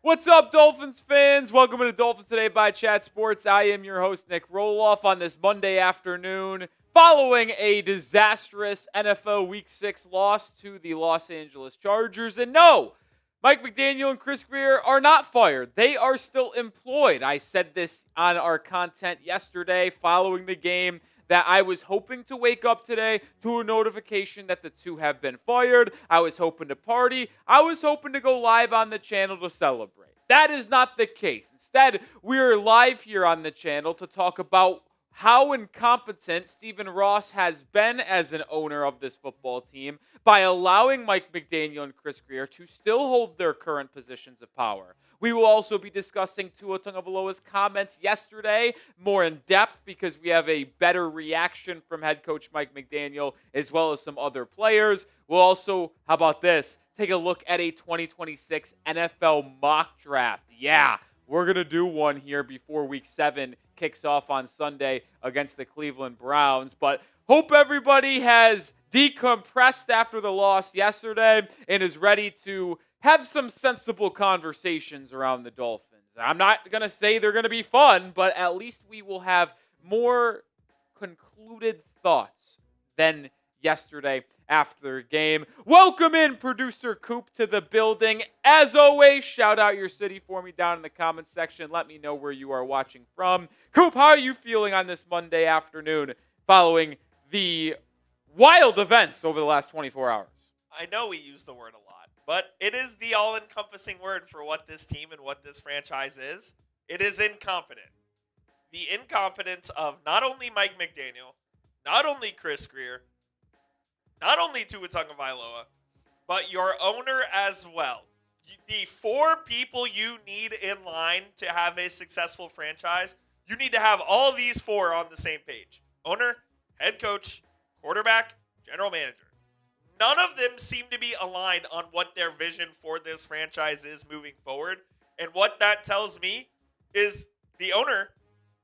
What's up, Dolphins fans? Welcome to Dolphins Today by Chat Sports. I am your host, Nick Roloff, on this Monday afternoon following a disastrous NFL Week 6 loss to the Los Angeles Chargers. And no, Mike McDaniel and Chris Grier are not fired. They are still employed. I said this on our content yesterday following the game, that I was hoping to wake up today to a notification that the two have been fired. I was hoping to party. I was hoping to go live on the channel to celebrate. That is not the case. Instead, we're live here on the channel to talk about how incompetent Stephen Ross has been as an owner of this football team by allowing Mike McDaniel and Chris Grier to still hold their current positions of power. We will also be discussing Tua Tagovailoa's comments yesterday more in depth because we have a better reaction from head coach Mike McDaniel as well as some other players. We'll also, how about this, take a look at a 2026 NFL mock draft. Yeah, we're going to do one here before Week 7 kicks off on Sunday against the Cleveland Browns. But hope everybody has decompressed after the loss yesterday and is ready to have some sensible conversations around the Dolphins. I'm not going to say they're going to be fun, but at least we will have more concluded thoughts than yesterday after the game. Welcome in producer Coop to the building. As always, shout out your city for me down in the comments section. Let me know where you are watching from. Coop, how are you feeling on this Monday afternoon following the wild events over the last 24 hours? I know we use the word a lot, but it is the all-encompassing word for what this team and what this franchise is. It is incompetent. The incompetence of not only Mike McDaniel, not only Chris Grier, not only Tua Tagovailoa, but your owner as well. The four people you need in line to have a successful franchise, you need to have all these four on the same page. Owner, head coach, quarterback, general manager. None of them seem to be aligned on what their vision for this franchise is moving forward. And what that tells me is the owner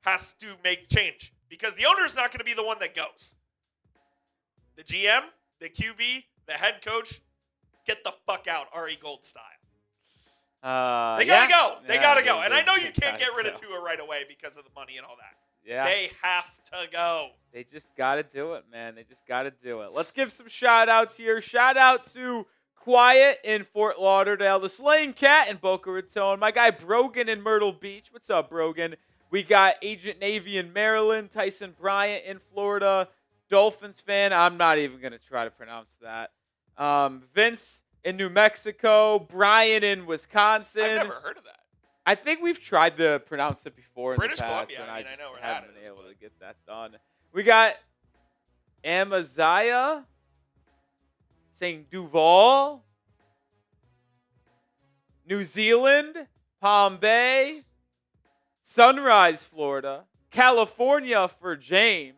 has to make change because the owner is not going to be the one that goes. The GM, the QB, the head coach, get the fuck out, Ari Gold style. They gotta go. They gotta go. And I know you can't get rid of Tua right away because of the money and all that. Yeah. They have to go. They just got to do it, man. They just got to do it. Let's give some shout-outs here. Shout-out to Quiet in Fort Lauderdale, the Slaying Cat in Boca Raton, my guy Brogan in Myrtle Beach. What's up, Brogan? We got Agent Navy in Maryland, Tyson Bryant in Florida, Dolphins fan. I'm not even going to try to pronounce that. Vince in New Mexico, Brian in Wisconsin. I've never heard of that. I think we've tried to pronounce it before in British the past, Columbia, and I I mean, just I know where haven't that been is, able but- to get that done. We got Amaziah saying Duval, New Zealand, Palm Bay, Sunrise, Florida, California for James.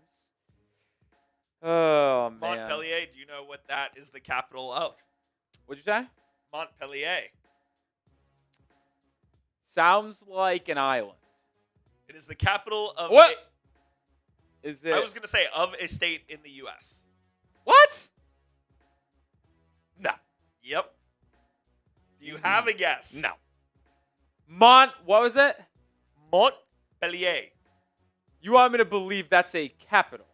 Oh, man. Montpellier, do you know what that is the capital of? What'd you say? Montpellier. Sounds like an island. It is the capital of... What? Is it? I was going to say of a state in the U.S. What? No. Yep. Do you have a guess? No. What was it? Montpellier. You want me to believe that's a capital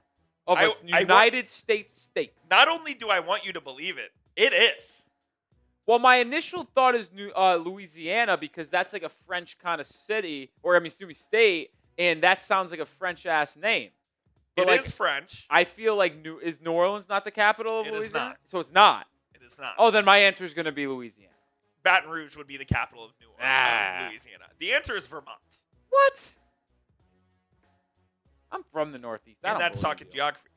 of a United States state? Not only do I want you to believe it, it is. Well, my initial thought is Louisiana because that's like a French kind of city, or state, and that sounds like a French-ass name. But It is French. I feel like is New Orleans not the capital of It Louisiana? is not. So it's not. It is not. Oh, then my answer is going to be Louisiana. Baton Rouge would be the capital of Louisiana. The answer is Vermont. What? I'm from the Northeast. And that's talking geography.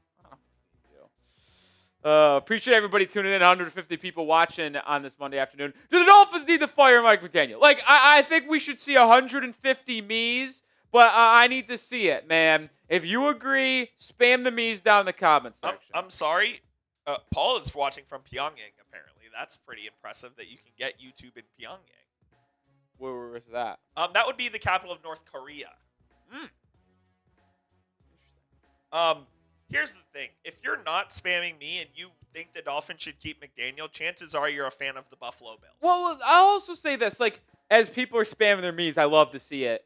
Appreciate everybody tuning in. 150 people watching on this Monday afternoon. Do the Dolphins need to fire Mike McDaniel? Like, I think we should see 150 me's, but I need to see it, man. If you agree, spam the me's down in the comments section. I'm sorry. Paul is watching from Pyongyang, apparently. That's pretty impressive that you can get YouTube in Pyongyang. Where was that? That would be the capital of North Korea. Interesting. Here's the thing. If you're not spamming me and you think the Dolphins should keep McDaniel, chances are you're a fan of the Buffalo Bills. Well, I'll also say this. Like, as people are spamming their memes, I love to see it.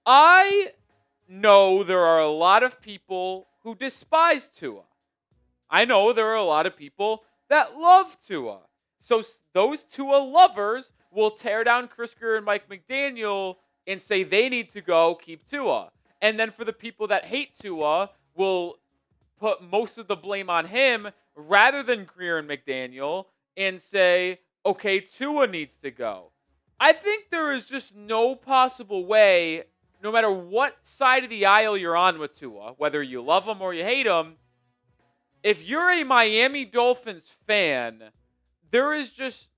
I know there are a lot of people who despise Tua. I know there are a lot of people that love Tua. So those Tua lovers will tear down Chris Grier and Mike McDaniel and say they need to go keep Tua. And then for the people that hate Tua, will put most of the blame on him rather than Grier and McDaniel and say, okay, Tua needs to go. I think there is just no possible way, no matter what side of the aisle you're on with Tua, whether you love him or you hate him, if you're a Miami Dolphins fan, there is just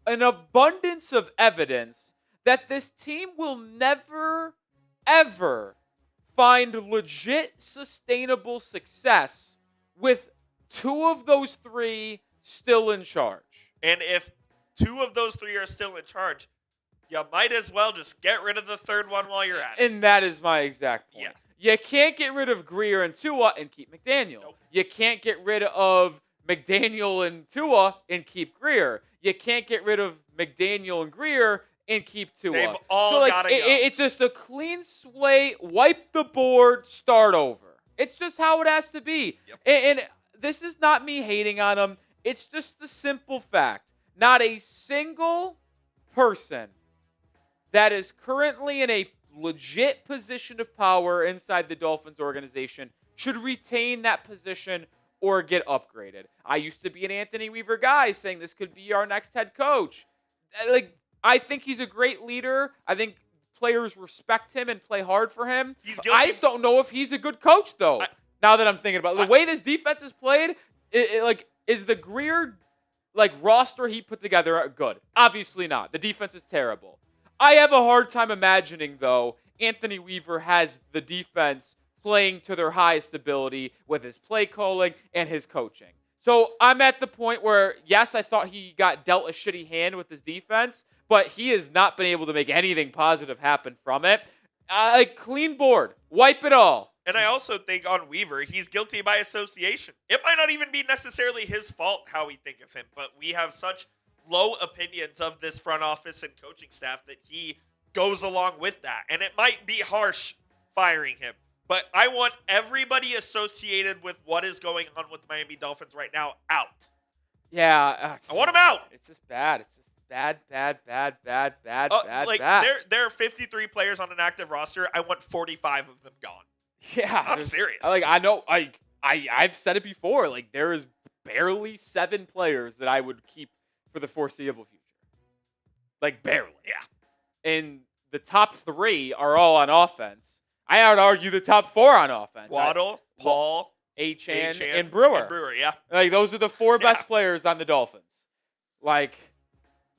an abundance of evidence that this team will never, ever find legit sustainable success with two of those three still in charge. And if two of those three are still in charge, you might as well just get rid of the third one while you're at it. And that is my exact point. Yeah. You can't get rid of Grier and Tua and keep McDaniel. Nope. You can't get rid of McDaniel and Tua and keep Grier. You can't get rid of McDaniel and Grier and keep Tua. They've all got to go. It's just a clean slate, wipe the board, start over. It's just how it has to be. Yep. And this is not me hating on them. It's just the simple fact. Not a single person that is currently in a legit position of power inside the Dolphins organization should retain that position or get upgraded. I used to be an Anthony Weaver guy saying this could be our next head coach. I think he's a great leader. I think players respect him and play hard for him. He's guilty. I just don't know if he's a good coach, though. Now that I'm thinking about it. The way this defense is played, is the Grier roster he put together good? Obviously not. The defense is terrible. I have a hard time imagining, though, Anthony Weaver has the defense playing to their highest ability with his play calling and his coaching. So I'm at the point where, yes, I thought he got dealt a shitty hand with his defense, but he has not been able to make anything positive happen from it. Clean board. Wipe it all. And I also think on Weaver, he's guilty by association. It might not even be necessarily his fault how we think of him, but we have such low opinions of this front office and coaching staff that he goes along with that. And it might be harsh firing him, but I want everybody associated with what is going on with the Miami Dolphins right now out. Yeah. I want him out. It's just bad. It's just bad. There are 53 players on an active roster. I want 45 of them gone. Yeah. I'm serious. I know. I've said it before. There is barely 7 players that I would keep for the foreseeable future. Barely. Yeah. And the top 3 are all on offense. I would argue the top 4 on offense. Waddle, Paul, Achan, and Brewer. Yeah. Those are the 4 best players on the Dolphins. I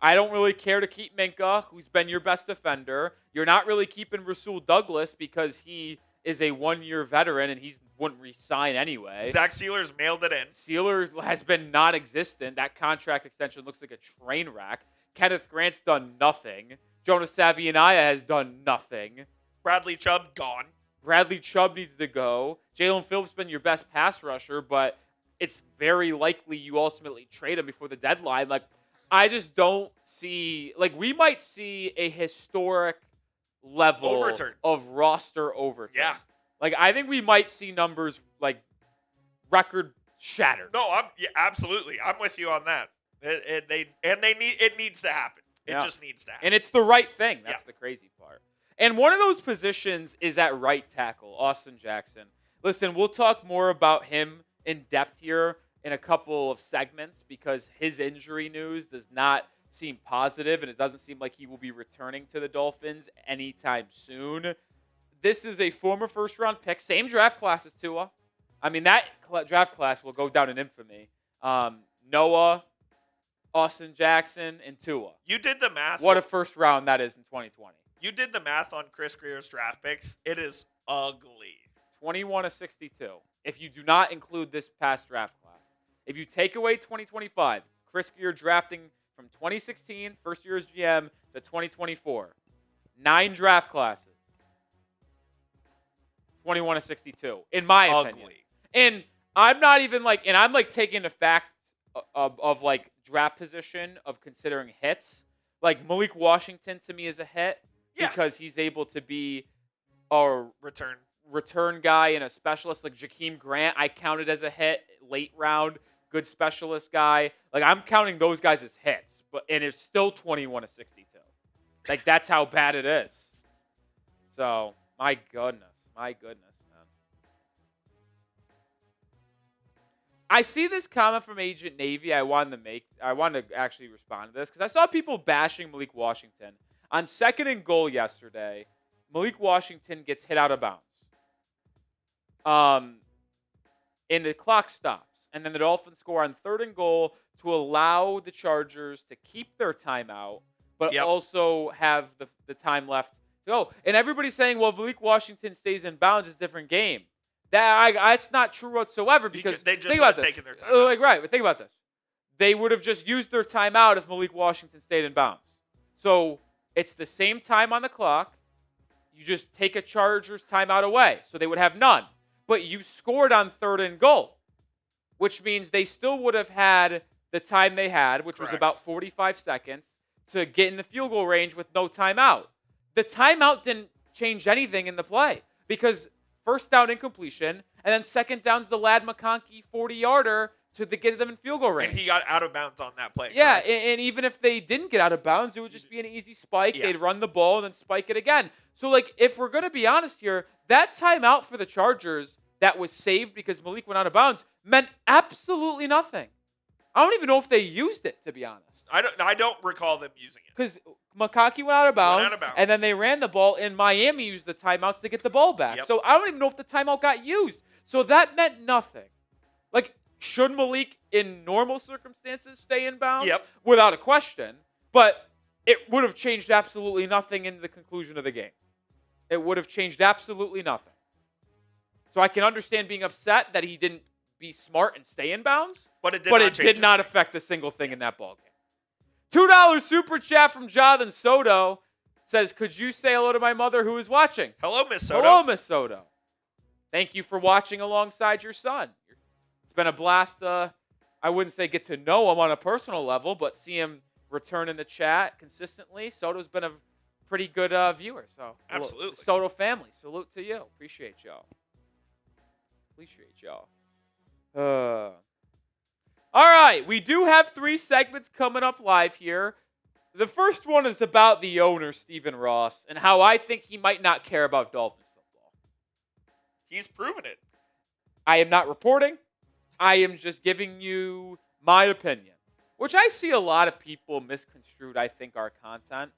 don't really care to keep Minka, who's been your best defender. You're not really keeping Rasul Douglas because he is a 1-year veteran and he wouldn't re-sign anyway. Zach Sealer's mailed it in. Sealer has been non-existent. That contract extension looks like a train wreck. Kenneth Grant's done nothing. Jonas Savianaya has done nothing. Bradley Chubb gone. Bradley Chubb needs to go. Jalen Phillips been your best pass rusher, but it's very likely you ultimately trade him before the deadline. I just don't see... we might see a historic level of roster overturn. Yeah. I think we might see numbers record shattered. No, absolutely. I'm with you on that. It needs to happen. It just needs to happen. And it's the right thing. That's the crazy part. And one of those positions is at right tackle, Austin Jackson. Listen, we'll talk more about him in depth here in a couple of segments because his injury news does not seem positive, and it doesn't seem like he will be returning to the Dolphins anytime soon. This is a former first-round pick, same draft class as Tua. That draft class will go down in infamy. Noah, Austin Jackson, and Tua. You did the math. What a first round that is in 2020. You did the math on Chris Grier's draft picks. It is ugly. 21 to 62. If you do not include this past draft class. If you take away 2025, Chris Grier drafting from 2016, first year as GM, to 2024. 9 draft classes. 21 to 62, in my opinion. And I'm not even I'm taking the fact of draft position of considering hits. Like Malik Washington to me is a hit because he's able to be a return guy and a specialist. Like Jakeem Grant, I counted as a hit, late round, good specialist guy. Like I'm counting those guys as hits, and it's still 21-62. Like that's how bad it is. So my goodness, man. I see this comment from Agent Navy. I wanted to actually respond to this because I saw people bashing Malik Washington on 2nd and goal yesterday. Malik Washington gets hit out of bounds. And the clock stops, and then the Dolphins score on 3rd and goal to allow the Chargers to keep their timeout, but also have the time left to go. And everybody's saying, well, if Malik Washington stays in bounds, it's a different game. That's not true whatsoever because they just would have taken their time. Right, but think about this. They would have just used their timeout if Malik Washington stayed in bounds. So it's the same time on the clock. You just take a Chargers timeout away. So they would have none. But you scored on 3rd and goal, which means they still would have had the time they had, which was about 45 seconds, to get in the field goal range with no timeout. The timeout didn't change anything in the play because first down incompletion, and then second down's the Ladd McConkey 40-yarder to get them in field goal range. And he got out of bounds on that play. Yeah, and even if they didn't get out of bounds, it would just be an easy spike. Yeah. They'd run the ball and then spike it again. So, like, if we're going to be honest here, that timeout for the Chargers that was saved because Malik went out of bounds meant absolutely nothing. I don't even know if they used it, to be honest. I don't recall them using it. Because McConkey went out of bounds, and then they ran the ball, and Miami used the timeouts to get the ball back. Yep. So I don't even know if the timeout got used. So that meant nothing. Like, should Malik, in normal circumstances, stay in bounds? Yep. Without a question. But it would have changed absolutely nothing in the conclusion of the game. It would have changed absolutely nothing. So I can understand being upset that he didn't be smart and stay in bounds. But it did not affect a single thing in that ballgame. $2 super chat from Jonathan Soto says, could you say hello to my mother who is watching? Hello, Miss Soto. Hello, Miss Soto. Thank you for watching alongside your son. It's been a blast. I wouldn't say get to know him on a personal level, but see him return in the chat consistently. Soto's been a pretty good viewer. So absolutely. Soto family, salute to you. Appreciate y'all. All right, we do have 3 segments coming up live here. The first one is about the owner, Stephen Ross, and how I think he might not care about Dolphins football. He's proven it. I am not reporting. I am just giving you my opinion, which I see a lot of people misconstrued, I think, our content.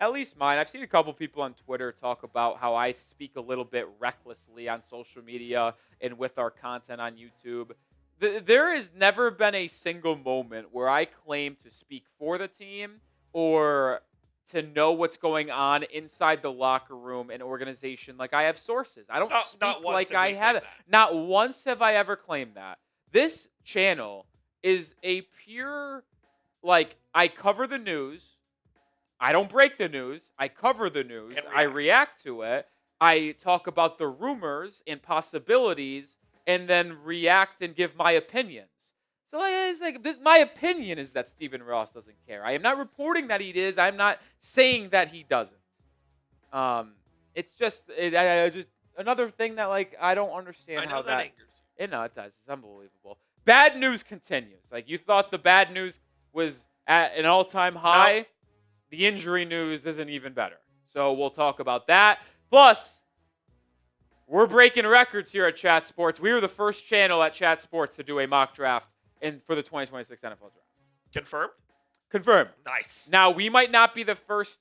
At least mine. I've seen a couple people on Twitter talk about how I speak a little bit recklessly on social media and with our content on YouTube. There has never been a single moment where I claim to speak for the team or to know what's going on inside the locker room and organization. Like, I have sources. I don't speak like I have it. Not once have I ever claimed that. This channel is a pure, like, I cover the news. I don't break the news. I cover the news. I react to it. I talk about the rumors and possibilities and then react and give my opinions. So it's like my opinion is that Stephen Ross doesn't care. I am not reporting that he is. I'm not saying that he doesn't. It's just another thing that, like, I don't understand how that angers you. No, it does. It's unbelievable. Bad news continues. Like, you thought the bad news was at an all-time high. Nope. The injury news isn't even better. So we'll talk about that. Plus, we're breaking records here at Chat Sports. We were the first channel at Chat Sports to do a mock draft for the 2026 NFL Draft. Confirmed? Confirmed. Nice. Now, we might not be the first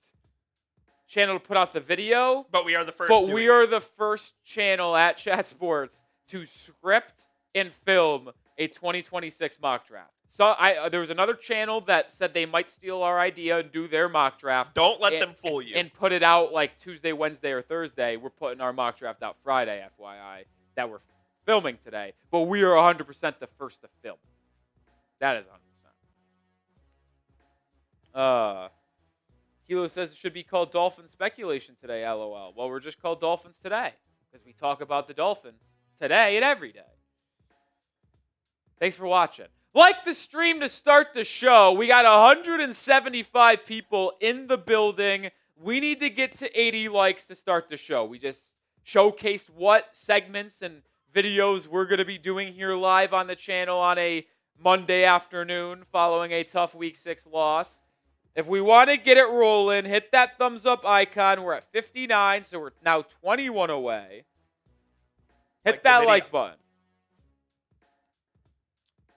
channel to put out the video. But we are the first. But we are the first channel at Chat Sports to script and film a 2026 mock draft. So there was another channel that said they might steal our idea and do their mock draft. Don't let them fool you. And put it out like Tuesday, Wednesday, or Thursday. We're putting our mock draft out Friday, FYI, that we're filming today. But we are 100% the first to film. That is 100%. Kilo says it should be called Dolphin Speculation today, LOL. Well, we're just called Dolphins Today because we talk about the Dolphins today and every day. Thanks for watching. Like the stream to start the show. We got 175 people in the building. We need to get to 80 likes to start the show. We just showcased what segments and videos we're going to be doing here live on the channel on a Monday afternoon following a tough Week 6 loss. If we want to get it rolling, hit that thumbs up icon. We're at 59, so we're now 21 away. Hit that like button.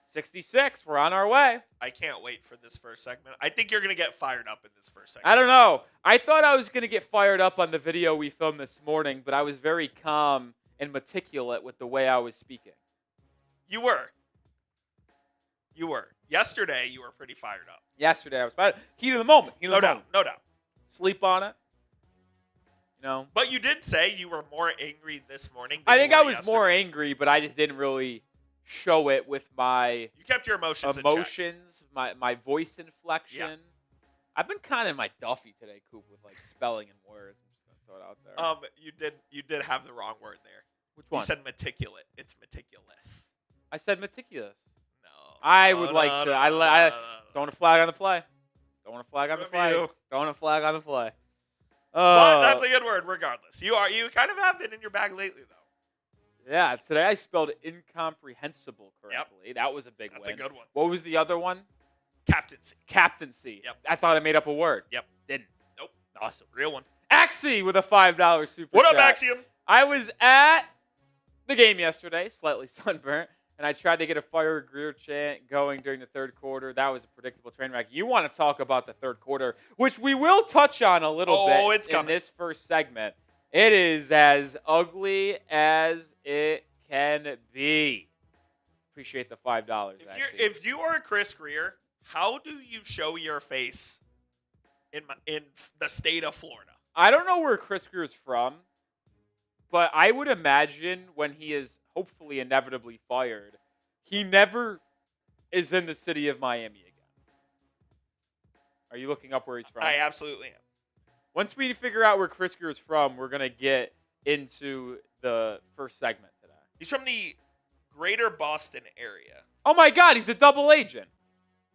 66, we're on our way. I can't wait for this first segment. I think you're going to get fired up in this first segment. I don't know. I thought I was going to get fired up on the video we filmed this morning, but I was very calm and meticulous with the way I was speaking. You were. Yesterday, you were pretty fired up. Yesterday, I was fired up. Heat of the moment. No doubt. Sleep on it. You know. But you did say you were more angry this morning than I think you were I was yesterday. more angry, but I just didn't really show it with my You kept your emotions in check. my voice inflection. Yeah. I've been kind of my Duffy today, Coop, with like spelling and words. I'm just gonna throw it out there. You did have the wrong word there. Which one? You said meticulous. It's meticulous. I said meticulous. No. I would like to. I throwing a flag on the play. Throwing a flag on the play. Review. Throwing a flag on the play. But that's a good word, regardless. You kind of have been in your bag lately, though. Yeah, today I spelled incomprehensible correctly. Yep. That was a big That's win. a good one. What was the other one? Captaincy. Captaincy. Yep. I thought I made up a word. Yep. Didn't. Nope. Awesome. Real one. Axie with a $5 super What up, chat. Axiom? I was at the game yesterday, slightly sunburnt, and I tried to get a fire Grier chant going during the third quarter. That was a predictable train wreck. You want to talk about the third quarter, which we will touch on a little bit in this first segment. It is as ugly as it can be. Appreciate the $5. If you are Chris Grier, how do you show your face in the state of Florida? I don't know where Chris Grier is from, but I would imagine when he is hopefully inevitably fired, he never is in the city of Miami again. Are you looking up where he's from? I absolutely am. Once we figure out where Chris Grier is from, we're going to get into the first segment today. He's from the greater Boston area. Oh my God, he's a double agent.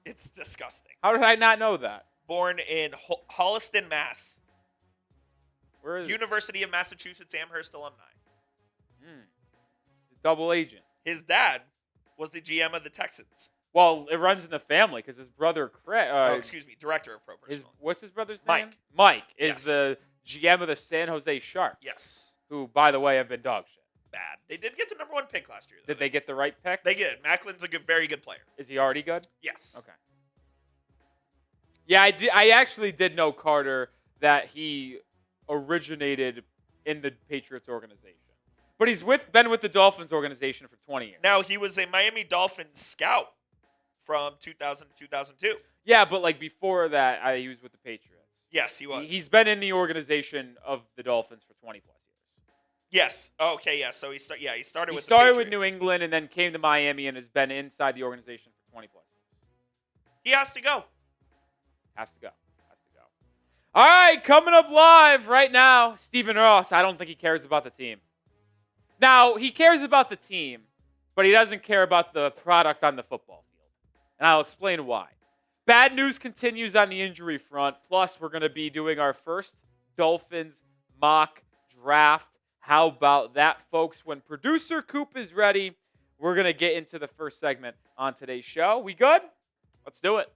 It's disgusting. How did I not know that? Born in Holliston, Mass. Where is University of Massachusetts Amherst alumni. He's a double agent. His dad was the GM of the Texans. Well, it runs in the family because his brother, Director of Pro Personnel. What's his brother's Mike. name? Mike is the GM of the San Jose Sharks. Yes. Who, by the way, have been dog shit. Bad. They did get the number 1 pick last year, though. Did they get the right pick? They did. Macklin's a very good player. Is he already good? Yes. Okay. Yeah, I actually did know, Carter, that he originated in the Patriots organization. But he's been with the Dolphins organization for 20 years. Now, he was a Miami Dolphins scout from 2000 to 2002. Yeah, but like before that, he was with the Patriots. Yes, he was. He's been in the organization of the Dolphins for 20 plus years. Yes. Okay. Yeah. So he started with the Patriots. He started with New England and then came to Miami and has been inside the organization for 20 plus years. He has to go. Has to go. All right, coming up live right now, Stephen Ross. I don't think he cares about the team. Now, he cares about the team, but he doesn't care about the product on the football field. And I'll explain why. Bad news continues on the injury front. Plus, we're going to be doing our first Dolphins mock draft. How about that, folks? When producer Coop is ready, we're going to get into the first segment on today's show. We good? Let's do it.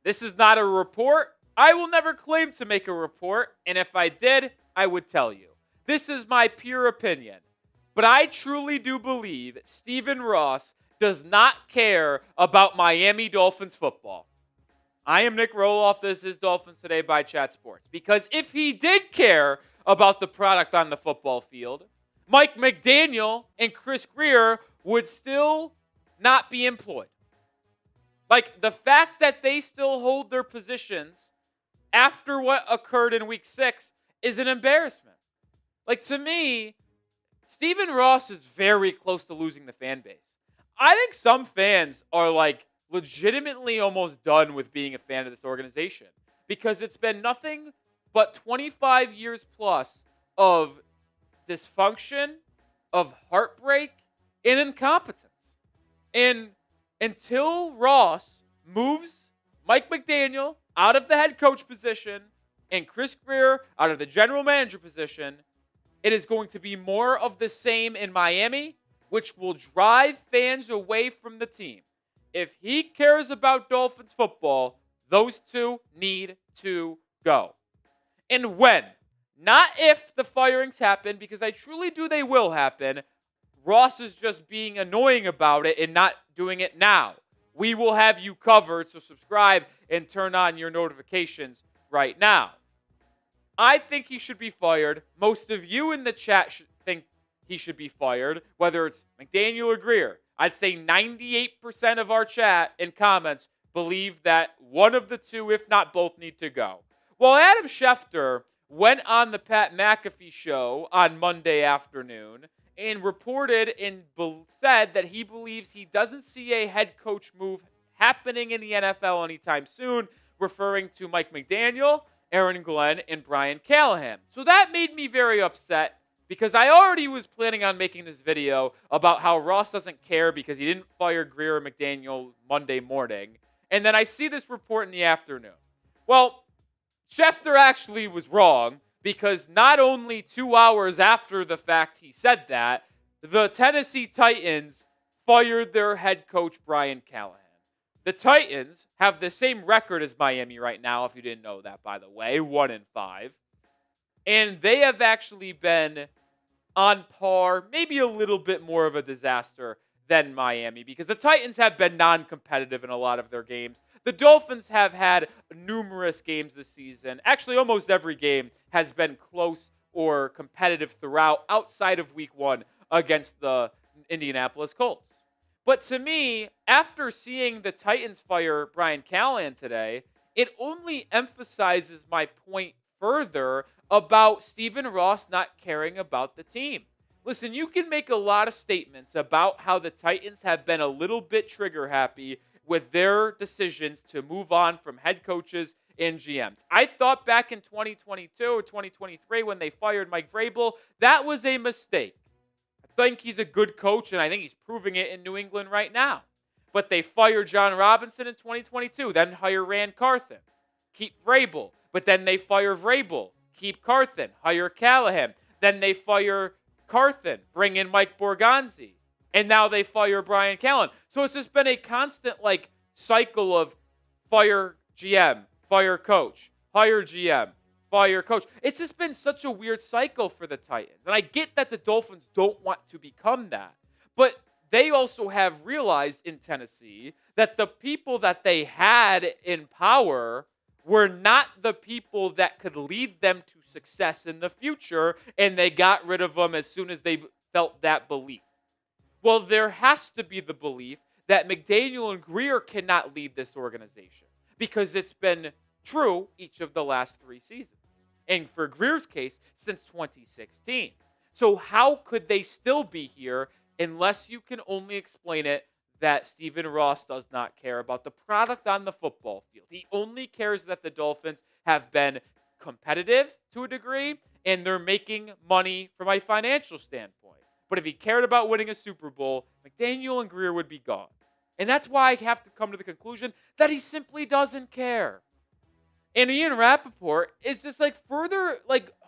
This is not a report. I will never claim to make a report, and if I did, I would tell you. This is my pure opinion. But I truly do believe Stephen Ross does not care about Miami Dolphins football. I am Nick Roloff. This is Dolphins Today by Chat Sports. Because if he did care about the product on the football field, Mike McDaniel and Chris Grier would still not be employed. Like, the fact that they still hold their positions after what occurred in Week 6 is an embarrassment. Like, to me, Stephen Ross is very close to losing the fan base. I think some fans are, like, legitimately almost done with being a fan of this organization because it's been nothing but 25 years plus of dysfunction, of heartbreak, and incompetence. And until Ross moves Mike McDaniel out of the head coach position and Chris Grier out of the general manager position, it is going to be more of the same in Miami, which will drive fans away from the team. If he cares about Dolphins football, those two need to go. And when, not if the firings happen, because I truly do they will happen. Ross is just being annoying about it and not doing it now. We will have you covered, so subscribe and turn on your notifications right now. I think he should be fired. Most of you in the chat think he should be fired, whether it's McDaniel or Grier. I'd say 98% of our chat and comments believe that one of the two, if not both, need to go. Well, Adam Schefter went on the Pat McAfee show on Monday afternoon and reported and said that he believes he doesn't see a head coach move happening in the NFL anytime soon, referring to Mike McDaniel, Aaron Glenn, and Brian Callahan. So that made me very upset because I already was planning on making this video about how Ross doesn't care because he didn't fire Grier or McDaniel Monday morning. And then I see this report in the afternoon. Well, Schefter actually was wrong because not only 2 hours after the fact he said that, the Tennessee Titans fired their head coach Brian Callahan. The Titans have the same record as Miami right now, if you didn't know that, by the way, 1-5. And they have actually been on par, maybe a little bit more of a disaster than Miami, because the Titans have been non-competitive in a lot of their games. The Dolphins have had numerous games this season. Actually, almost every game has been close or competitive throughout, outside of week 1 against the Indianapolis Colts. But to me, after seeing the Titans fire Brian Callahan today, it only emphasizes my point further about Stephen Ross not caring about the team. Listen, you can make a lot of statements about how the Titans have been a little bit trigger happy with their decisions to move on from head coaches and GMs. I thought back in 2022 or 2023 when they fired Mike Vrabel, that was a mistake. I think he's a good coach, and I think he's proving it in New England right now. But they fired John Robinson in 2022, then hire Rand Carthen. Keep Vrabel, but then they fire Vrabel. Keep Carthen, hire Callahan. Then they fire Carthen, bring in Mike Borgonzi. And now they fire Brian Callahan. So it's just been a constant cycle of fire GM, fire coach, hire GM, fire coach. It's just been such a weird cycle for the Titans. And I get that the Dolphins don't want to become that. But they also have realized in Tennessee that the people that they had in power were not the people that could lead them to success in the future, and they got rid of them as soon as they felt that belief. Well, there has to be the belief that McDaniel and Grier cannot lead this organization because it's been true each of the last 3 seasons. And for Grier's case, since 2016. So how could they still be here unless you can only explain it that Stephen Ross does not care about the product on the football field? He only cares that the Dolphins have been competitive to a degree and they're making money from a financial standpoint. But if he cared about winning a Super Bowl, McDaniel and Grier would be gone. And that's why I have to come to the conclusion that he simply doesn't care. And Ian Rapoport is just further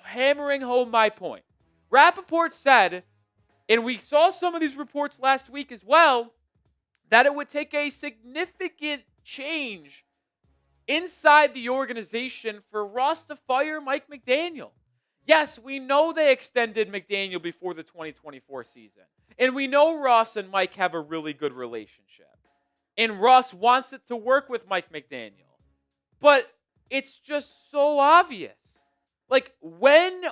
hammering home my point. Rapoport said, and we saw some of these reports last week as well, that it would take a significant change inside the organization for Ross to fire Mike McDaniel. Yes, we know they extended McDaniel before the 2024 season. And we know Ross and Mike have a really good relationship. And Ross wants it to work with Mike McDaniel. But it's just so obvious. When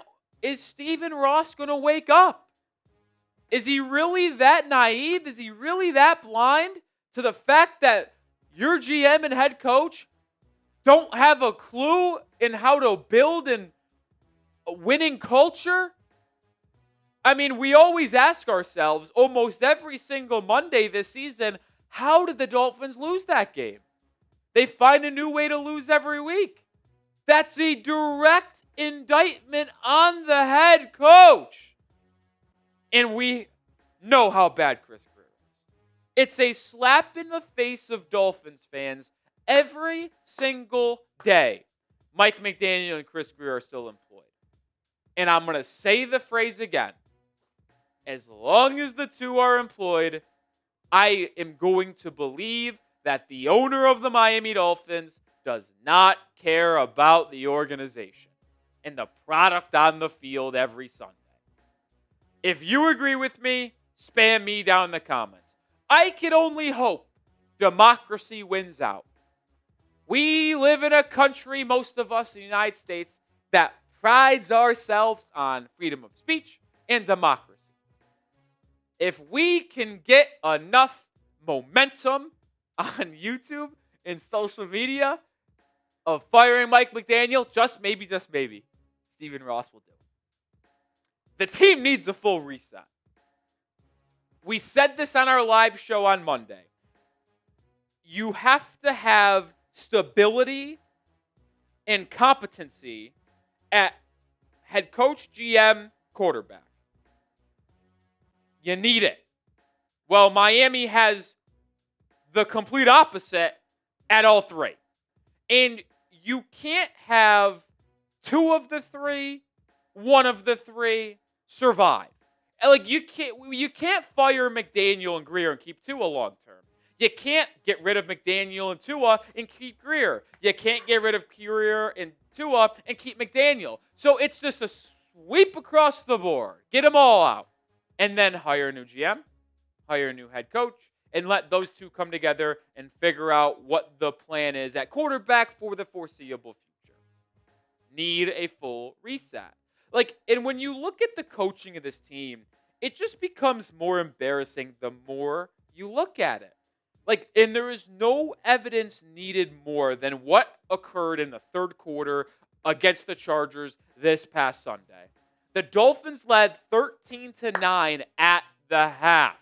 is Stephen Ross going to wake up? Is he really that naive? Is he really that blind to the fact that your GM and head coach don't have a clue in how to build a winning culture? I mean, we always ask ourselves almost every single Monday this season, how did the Dolphins lose that game? They find a new way to lose every week. That's a direct indictment on the head coach. And we know how bad Chris Grier is. It's a slap in the face of Dolphins fans every single day. Mike McDaniel and Chris Grier are still employed. And I'm going to say the phrase again. As long as the two are employed, I am going to believe that the owner of the Miami Dolphins does not care about the organization and the product on the field every Sunday. If you agree with me, spam me down in the comments. I can only hope democracy wins out. We live in a country, most of us in the United States, that prides ourselves on freedom of speech and democracy. If we can get enough momentum on YouTube and social media of firing Mike McDaniel, just maybe, Stephen Ross will do it. The team needs a full reset. We said this on our live show on Monday. You have to have stability and competency at head coach, GM, quarterback. You need it. Well, Miami has the complete opposite at all three. And you can't have two of the three, one of the three survive. Like you can't fire McDaniel and Grier and keep Tua long term. You can't get rid of McDaniel and Tua and keep Grier. You can't get rid of Grier and Tua and keep McDaniel. So it's just a sweep across the board. Get them all out. And then hire a new GM, hire a new head coach, and let those two come together and figure out what the plan is at quarterback for the foreseeable future. Need a full reset. And when you look at the coaching of this team, it just becomes more embarrassing the more you look at it. And there is no evidence needed more than what occurred in the third quarter against the Chargers this past Sunday. The Dolphins led 13-9 at the half.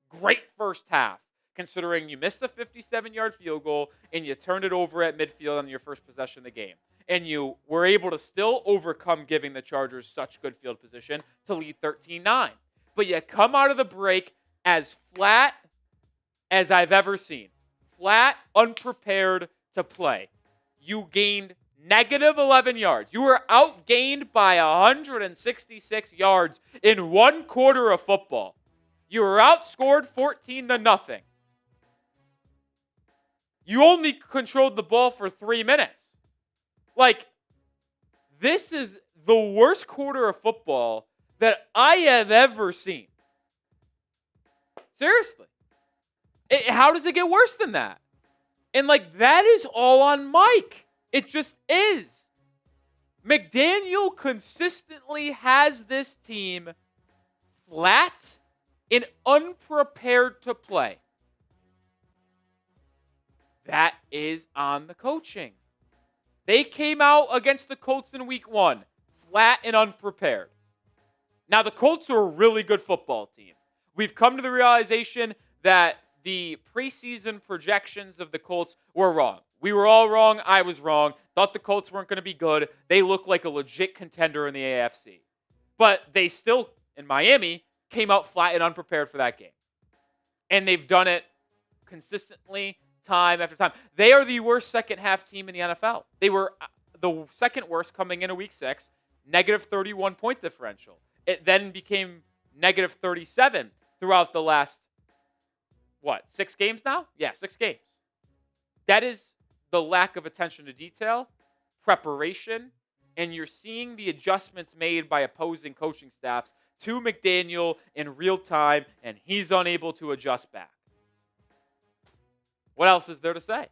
Great first half, considering you missed a 57-yard field goal and you turned it over at midfield on your first possession of the game. And you were able to still overcome giving the Chargers such good field position to lead 13-9. But you come out of the break as flat as I've ever seen. Flat, unprepared to play. You gained negative 11 yards. You were outgained by 166 yards in one quarter of football. You were outscored 14-0. You only controlled the ball for 3 minutes. This is the worst quarter of football that I have ever seen. Seriously. How does it get worse than that? And that is all on Mike. It just is. McDaniel consistently has this team flat and unprepared to play. That is on the coaching. They came out against the Colts in week 1, flat and unprepared. Now, the Colts are a really good football team. We've come to the realization that the preseason projections of the Colts were wrong. We were all wrong. I was wrong. Thought the Colts weren't going to be good. They look like a legit contender in the AFC. But they still, in Miami, came out flat and unprepared for that game. And they've done it consistently, time after time. They are the worst second-half team in the NFL. They were the second worst coming into Week 6, negative 31-point differential. It then became negative 37 throughout the last, 6 games now? Yeah, 6 games. That is the lack of attention to detail, preparation, and you're seeing the adjustments made by opposing coaching staffs to McDaniel in real time, and he's unable to adjust back. What else is there to say?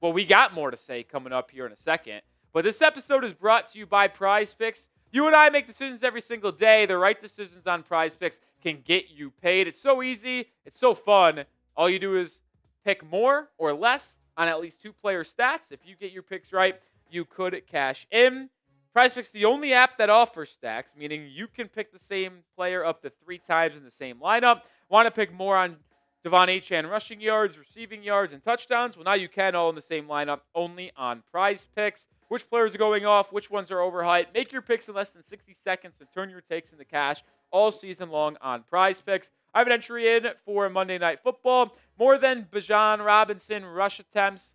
Well, we got more to say coming up here in a second, but this episode is brought to you by PrizePicks. You and I make decisions every single day. The right decisions on PrizePicks can get you paid. It's so easy. It's so fun. All you do is pick more or less on at least 2 player stats. If you get your picks right, you could cash in. PrizePicks is the only app that offers stacks, meaning you can pick the same player up to 3 times in the same lineup. Want to pick more on Achan rushing yards, receiving yards, and touchdowns? Well, now you can all in the same lineup, only on PrizePicks. which players are going off, which ones are overhyped. Make your picks in less than 60 seconds and turn your takes into cash all season long on PrizePicks. I have an entry in for Monday Night Football. More than Bijan Robinson rush attempts,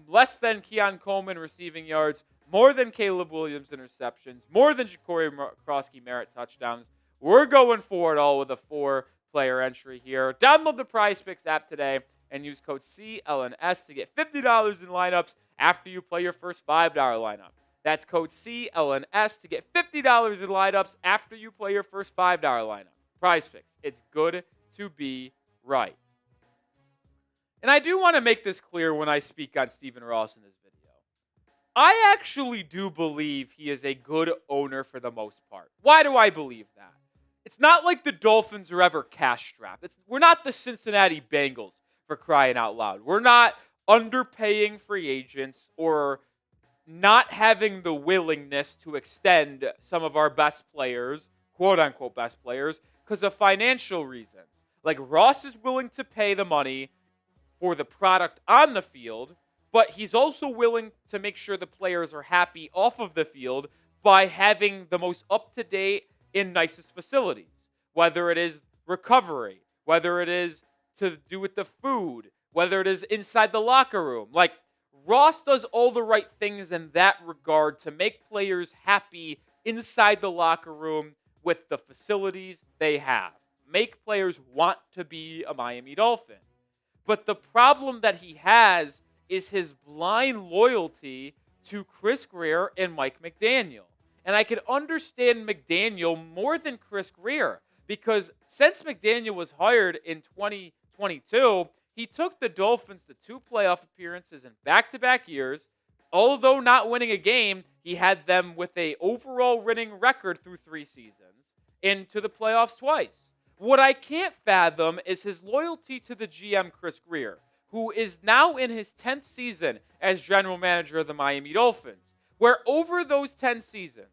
less than Keon Coleman receiving yards, more than Caleb Williams interceptions, more than Ja'Cory Krosky Merritt touchdowns. We're going for it all with a 4-player entry here. Download the PrizePicks app today and use code CLNS to get $50 in lineups after you play your first $5 lineup. That's code CLNS to get $50 in lineups after you play your first $5 lineup. PrizePicks. It's good to be right. And I do want to make this clear when I speak on Stephen Ross in this video. I actually do believe he is a good owner for the most part. Why do I believe that? It's not like the Dolphins are ever cash-strapped. We're not the Cincinnati Bengals, for crying out loud. We're not underpaying free agents or not having the willingness to extend some of our best players, quote-unquote best players, because of financial reasons. Like, Ross is willing to pay the money for the product on the field, but he's also willing to make sure the players are happy off of the field by having the most up-to-date and nicest facilities, whether it is recovery, whether it is to do with the food, whether it is inside the locker room. Like, Ross does all the right things in that regard to make players happy inside the locker room with the facilities they have. Make players want to be a Miami Dolphin. But the problem that he has is his blind loyalty to Chris Grier and Mike McDaniel. And I can understand McDaniel more than Chris Grier because since McDaniel was hired in 2022, he took the Dolphins to 2 playoff appearances in back-to-back years. Although not winning a game, he had them with an overall winning record through 3 seasons into the playoffs twice. What I can't fathom is his loyalty to the GM Chris Grier, who is now in his 10th season as general manager of the Miami Dolphins, where over those 10 seasons,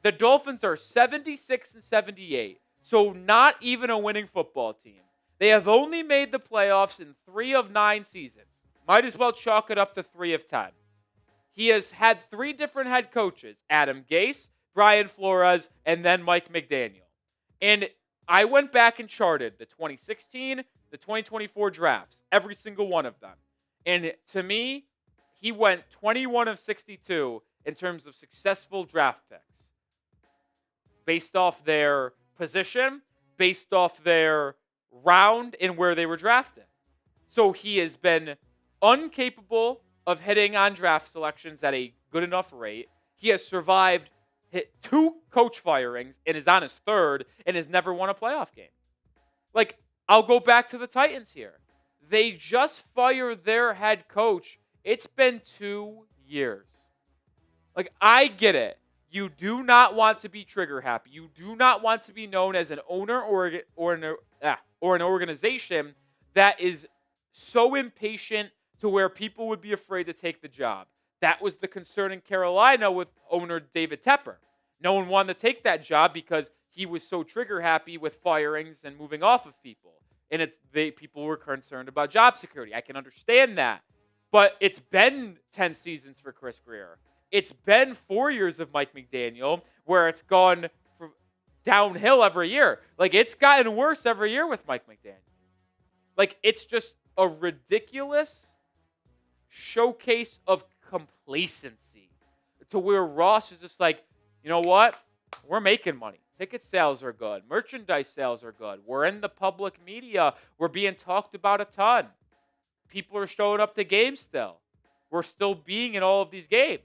the Dolphins are 76-78, so not even a winning football team. They have only made the playoffs in 3 of 9 seasons. Might as well chalk it up to 3 of 10. He has had 3 different head coaches, Adam Gase, Brian Flores, and then Mike McDaniel. And I went back and charted the 2016, the 2024 drafts, every single one of them. And to me, he went 21 of 62 in terms of successful draft picks. Based off their position, based off their round and where they were drafted. So he has been incapable of hitting on draft selections at a good enough rate. He has hit 2 coach firings and is on his 3rd and has never won a playoff game. Like, I'll go back to the Titans here. They just fired their head coach. It's been 2 years. Like, I get it. You do not want to be trigger happy. You do not want to be known as an owner or an organization that is so impatient to where people would be afraid to take the job. That was the concern in Carolina with owner David Tepper. No one wanted to take that job because he was so trigger happy with firings and moving off of people. And people were concerned about job security. I can understand that. But it's been 10 seasons for Chris Grier. It's been 4 years of Mike McDaniel where it's gone downhill every year. Like, it's gotten worse every year with Mike McDaniel. Like, it's just a ridiculous showcase of complacency to where Ross is just like, you know what? We're making money. Ticket sales are good. Merchandise sales are good. We're in the public media. We're being talked about a ton. People are showing up to games still. We're still being in all of these games.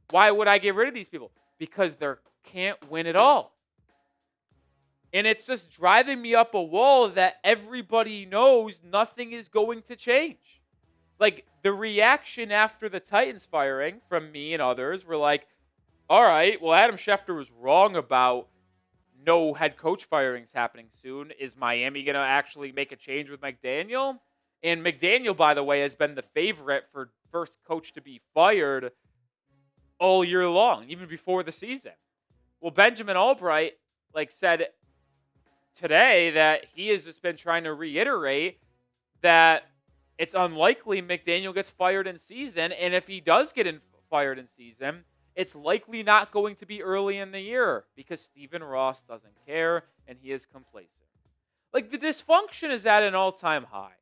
Why would I get rid of these people? Because they can't win it all. And it's just driving me up a wall that everybody knows nothing is going to change. Like, the reaction after the Titans firing from me and others were like, all right, well, Adam Schefter was wrong about no head coach firings happening soon. Is Miami going to actually make a change with McDaniel? And McDaniel, by the way, has been the favorite for first coach to be fired all year long, even before the season. Well, Benjamin Albright said today that he has just been trying to reiterate that it's unlikely McDaniel gets fired in season, and if he does get fired in season, it's likely not going to be early in the year because Stephen Ross doesn't care and he is complacent. Like, the dysfunction is at an all-time high.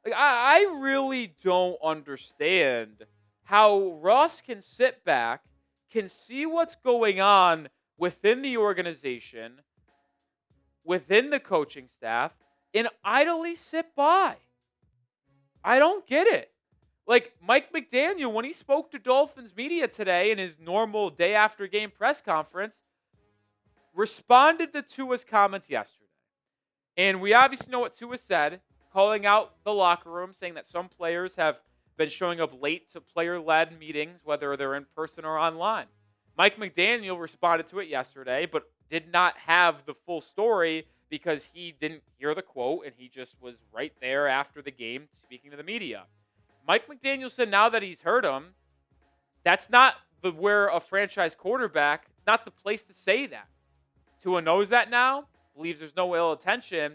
Like, I really don't understand how Ross can sit back, can see what's going on within the organization, within the coaching staff, and idly sit by. I don't get it. Like, Mike McDaniel, when he spoke to Dolphins media today in his normal day after game press conference, responded to Tua's comments yesterday. And we obviously know what Tua said, calling out the locker room, saying that some players have been showing up late to player-led meetings, whether they're in person or online. Mike McDaniel responded to it yesterday, but did not have the full story because he didn't hear the quote, and he just was right there after the game speaking to the media. Mike McDaniel said now that he's heard him, that's not where a franchise quarterback, it's not the place to say that. Tua knows that now, believes there's no ill intention.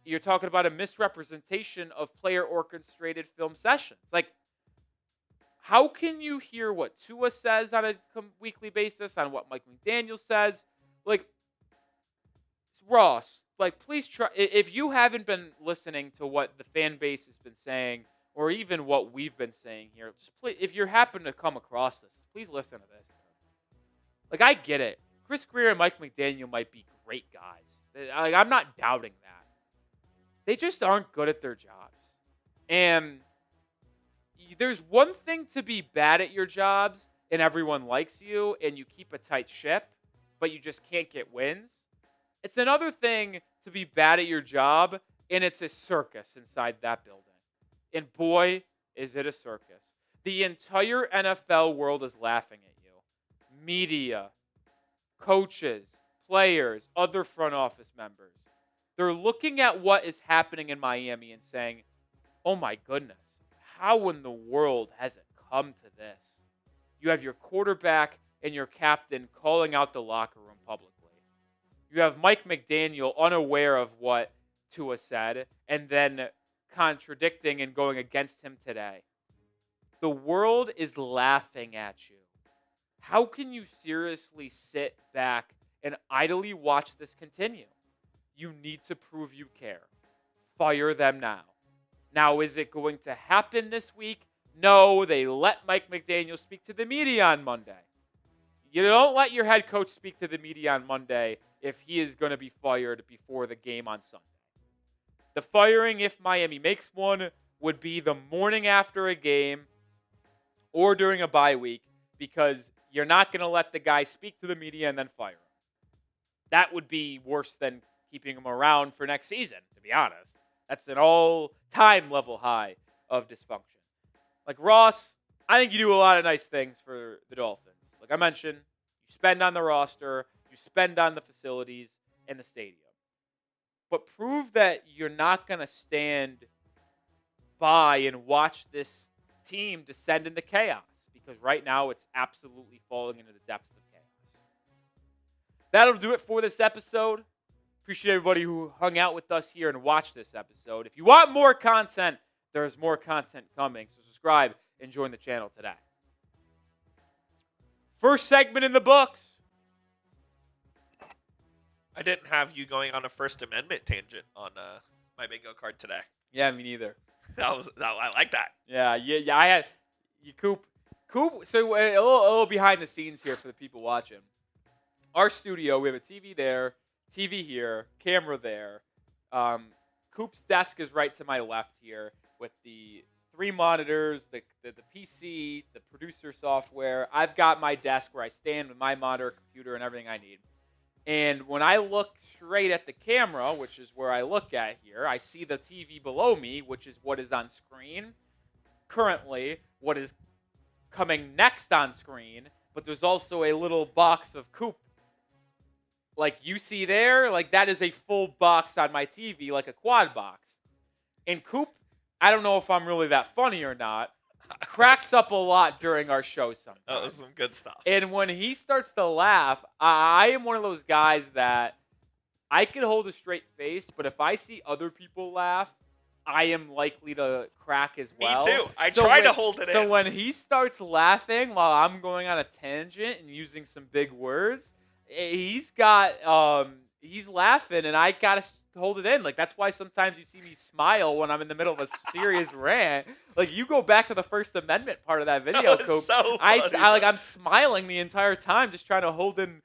You're talking about a misrepresentation of player-orchestrated film sessions. Like, how can you hear what Tua says on a weekly basis, on what Mike McDaniel says? Like, Ross, like, please try. If you haven't been listening to what the fan base has been saying, or even what we've been saying here, just please, if you happen to come across this, please listen to this. Like, I get it. Chris Grier and Mike McDaniel might be great guys. Like, I'm not doubting that. They just aren't good at their jobs. And there's one thing to be bad at your jobs and everyone likes you and you keep a tight ship, but you just can't get wins. It's another thing to be bad at your job and it's a circus inside that building. And boy, is it a circus. The entire NFL world is laughing at you. Media, coaches, players, other front office members. They're looking at what is happening in Miami and saying, oh my goodness, how in the world has it come to this? You have your quarterback and your captain calling out the locker room publicly. You have Mike McDaniel unaware of what Tua said and then contradicting and going against him today. The world is laughing at you. How can you seriously sit back and idly watch this continue? You need to prove you care. Fire them now. Now, is it going to happen this week? No, they let Mike McDaniel speak to the media on Monday. You don't let your head coach speak to the media on Monday if he is going to be fired before the game on Sunday. The firing, if Miami makes one, would be the morning after a game or during a bye week because you're not going to let the guy speak to the media and then fire him. That would be worse than keeping him around for next season, to be honest. That's an all-time level high of dysfunction. Like, Ross, I think you do a lot of nice things for the Dolphins. Like I mentioned, you spend on the roster, you spend on the facilities and the stadium. But prove that you're not going to stand by and watch this team descend into chaos, because right now it's absolutely falling into the depths of chaos. That'll do it for this episode. Appreciate everybody who hung out with us here and watched this episode. If you want more content, there's more content coming. So subscribe and join the channel today. First segment in the books. I didn't have you going on a First Amendment tangent on my bingo card today. Yeah, me neither. I like that. Yeah. I had you Coop. So a little behind the scenes here for the people watching. Our studio, we have a TV there, TV here, camera there. Coop's desk is right to my left here with the 3 monitors, the PC, the producer software. I've got my desk where I stand with my monitor, computer, and everything I need. And when I look straight at the camera, which is where I look at here, I see the TV below me, which is what is on screen. Currently, what is coming next on screen, but there's also a little box of Coop. Like you see there, like that is a full box on my TV, like a quad box. And Coop, I don't know if I'm really that funny or not, cracks up a lot during our show sometimes. That was some good stuff. And when he starts to laugh, I am one of those guys that I can hold a straight face, but if I see other people laugh, I am likely to crack as well. Me too. I try to hold it in. So when he starts laughing while I'm going on a tangent and using some big words, he's laughing and I gotta hold it in. Like, that's why sometimes you see me smile when I'm in the middle of a serious rant. Like, you go back to the First Amendment part of that video, Cope. So funny, I'm smiling the entire time, just trying to hold in,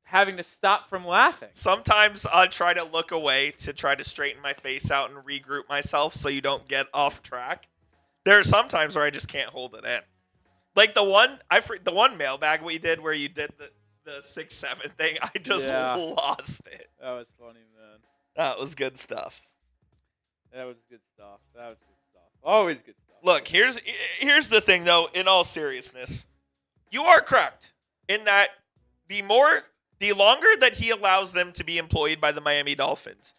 having to stop from laughing. Sometimes I'll try to look away to try to straighten my face out and regroup myself so you don't get off track. There are some times where I just can't hold it in. Like the one mailbag we did where you did the 6-7 thing, I just lost it. That was funny, man. That was good stuff. Always good stuff. Look, here's the thing, though, in all seriousness. You are correct in that the longer that he allows them to be employed by the Miami Dolphins,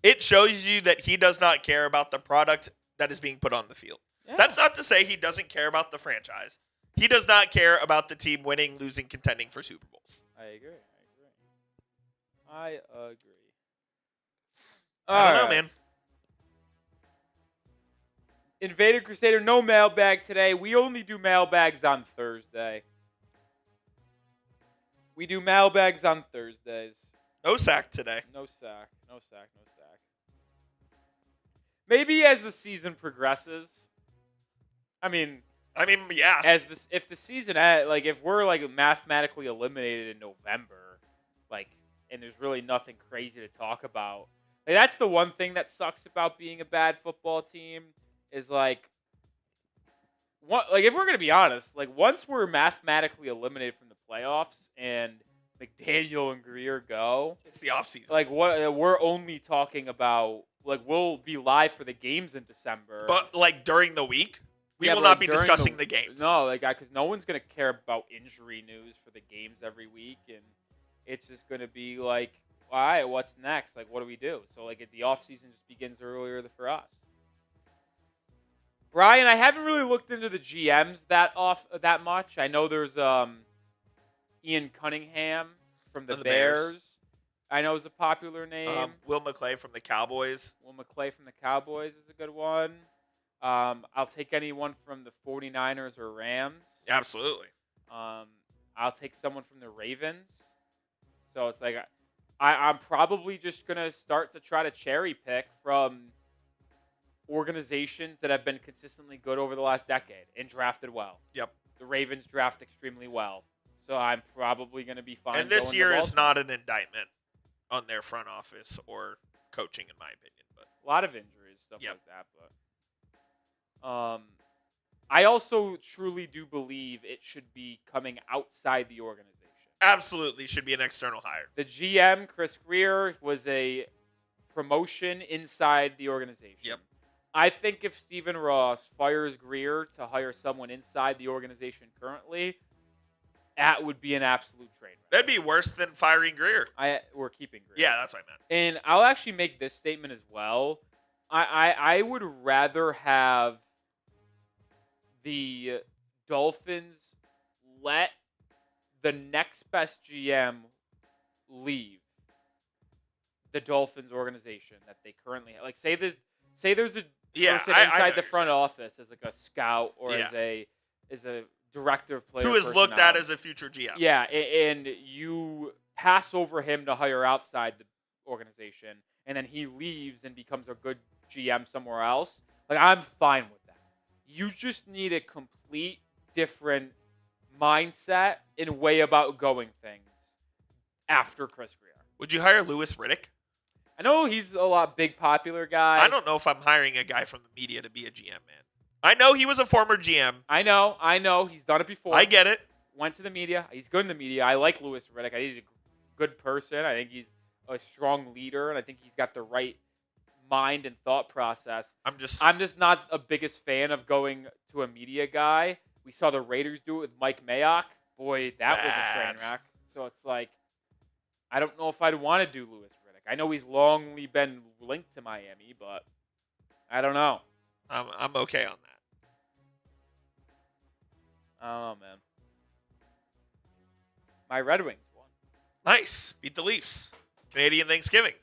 it shows you that he does not care about the product that is being put on the field. Yeah. That's not to say he doesn't care about the franchise. He does not care about the team winning, losing, contending for Super Bowls. I agree. I don't know, man. Invader Crusader, no mailbag today. We only do mailbags on Thursday. We do mailbags on Thursdays. No sack today. No sack. Maybe as the season progresses. I mean, yeah. If the season, if we're mathematically eliminated in November, and there's really nothing crazy to talk about. That's the one thing that sucks about being a bad football team is if we're gonna be honest, once we're mathematically eliminated from the playoffs and McDaniel and Grier go, it's the offseason. We're only talking about we'll be live for the games in December, but during the week. We will not be discussing the games. No, because no one's going to care about injury news for the games every week, and it's just going to be all right, what's next? What do we do? So, the offseason just begins earlier for us. Brian, I haven't really looked into the GMs that much. I know there's Ian Cunningham from the Bears. I know is a popular name. Will McClay from the Cowboys. Is a good one. I'll take anyone from the 49ers or Rams. Absolutely. I'll take someone from the Ravens. So it's I'm probably just going to start to try to cherry pick from organizations that have been consistently good over the last decade and drafted well. Yep. The Ravens draft extremely well. So I'm probably going to be fine. And this year is not an indictment on their front office or coaching, in my opinion. But a lot of injuries, stuff like that. But I also truly do believe it should be coming outside the organization. Absolutely should be an external hire. The GM, Chris Grier, was a promotion inside the organization. Yep. I think if Stephen Ross fires Grier to hire someone inside the organization currently, that would be an absolute train wreck. That'd be worse than firing Grier. We're keeping Grier. Yeah, that's what I meant. And I'll actually make this statement as well. I would rather have the Dolphins let the next best GM leave the Dolphins organization that they currently have. Say there's a person inside the front office as a scout or as a director of player who is looked at as a future GM. Yeah, and you pass over him to hire outside the organization, and then he leaves and becomes a good GM somewhere else. I'm fine with that. You just need a complete different mindset and way about going things after Chris Grier. Would you hire Louis Riddick? I know he's a big popular guy. I don't know if I'm hiring a guy from the media to be a GM, man. I know he was a former GM. I know. He's done it before. I get it. Went to the media. He's good in the media. I like Louis Riddick. I think he's a good person. I think he's a strong leader, and I think he's got the right mind and thought process. I'm just not a biggest fan of going to a media guy. We saw the Raiders do it with Mike Mayock. Boy, that was a train wreck. So it's I don't know if I'd want to do Louis Riddick. I know he's longly been linked to Miami, but I don't know. I'm okay on that. I don't know, man. My Red Wings won. Nice. Beat the Leafs. Canadian Thanksgiving.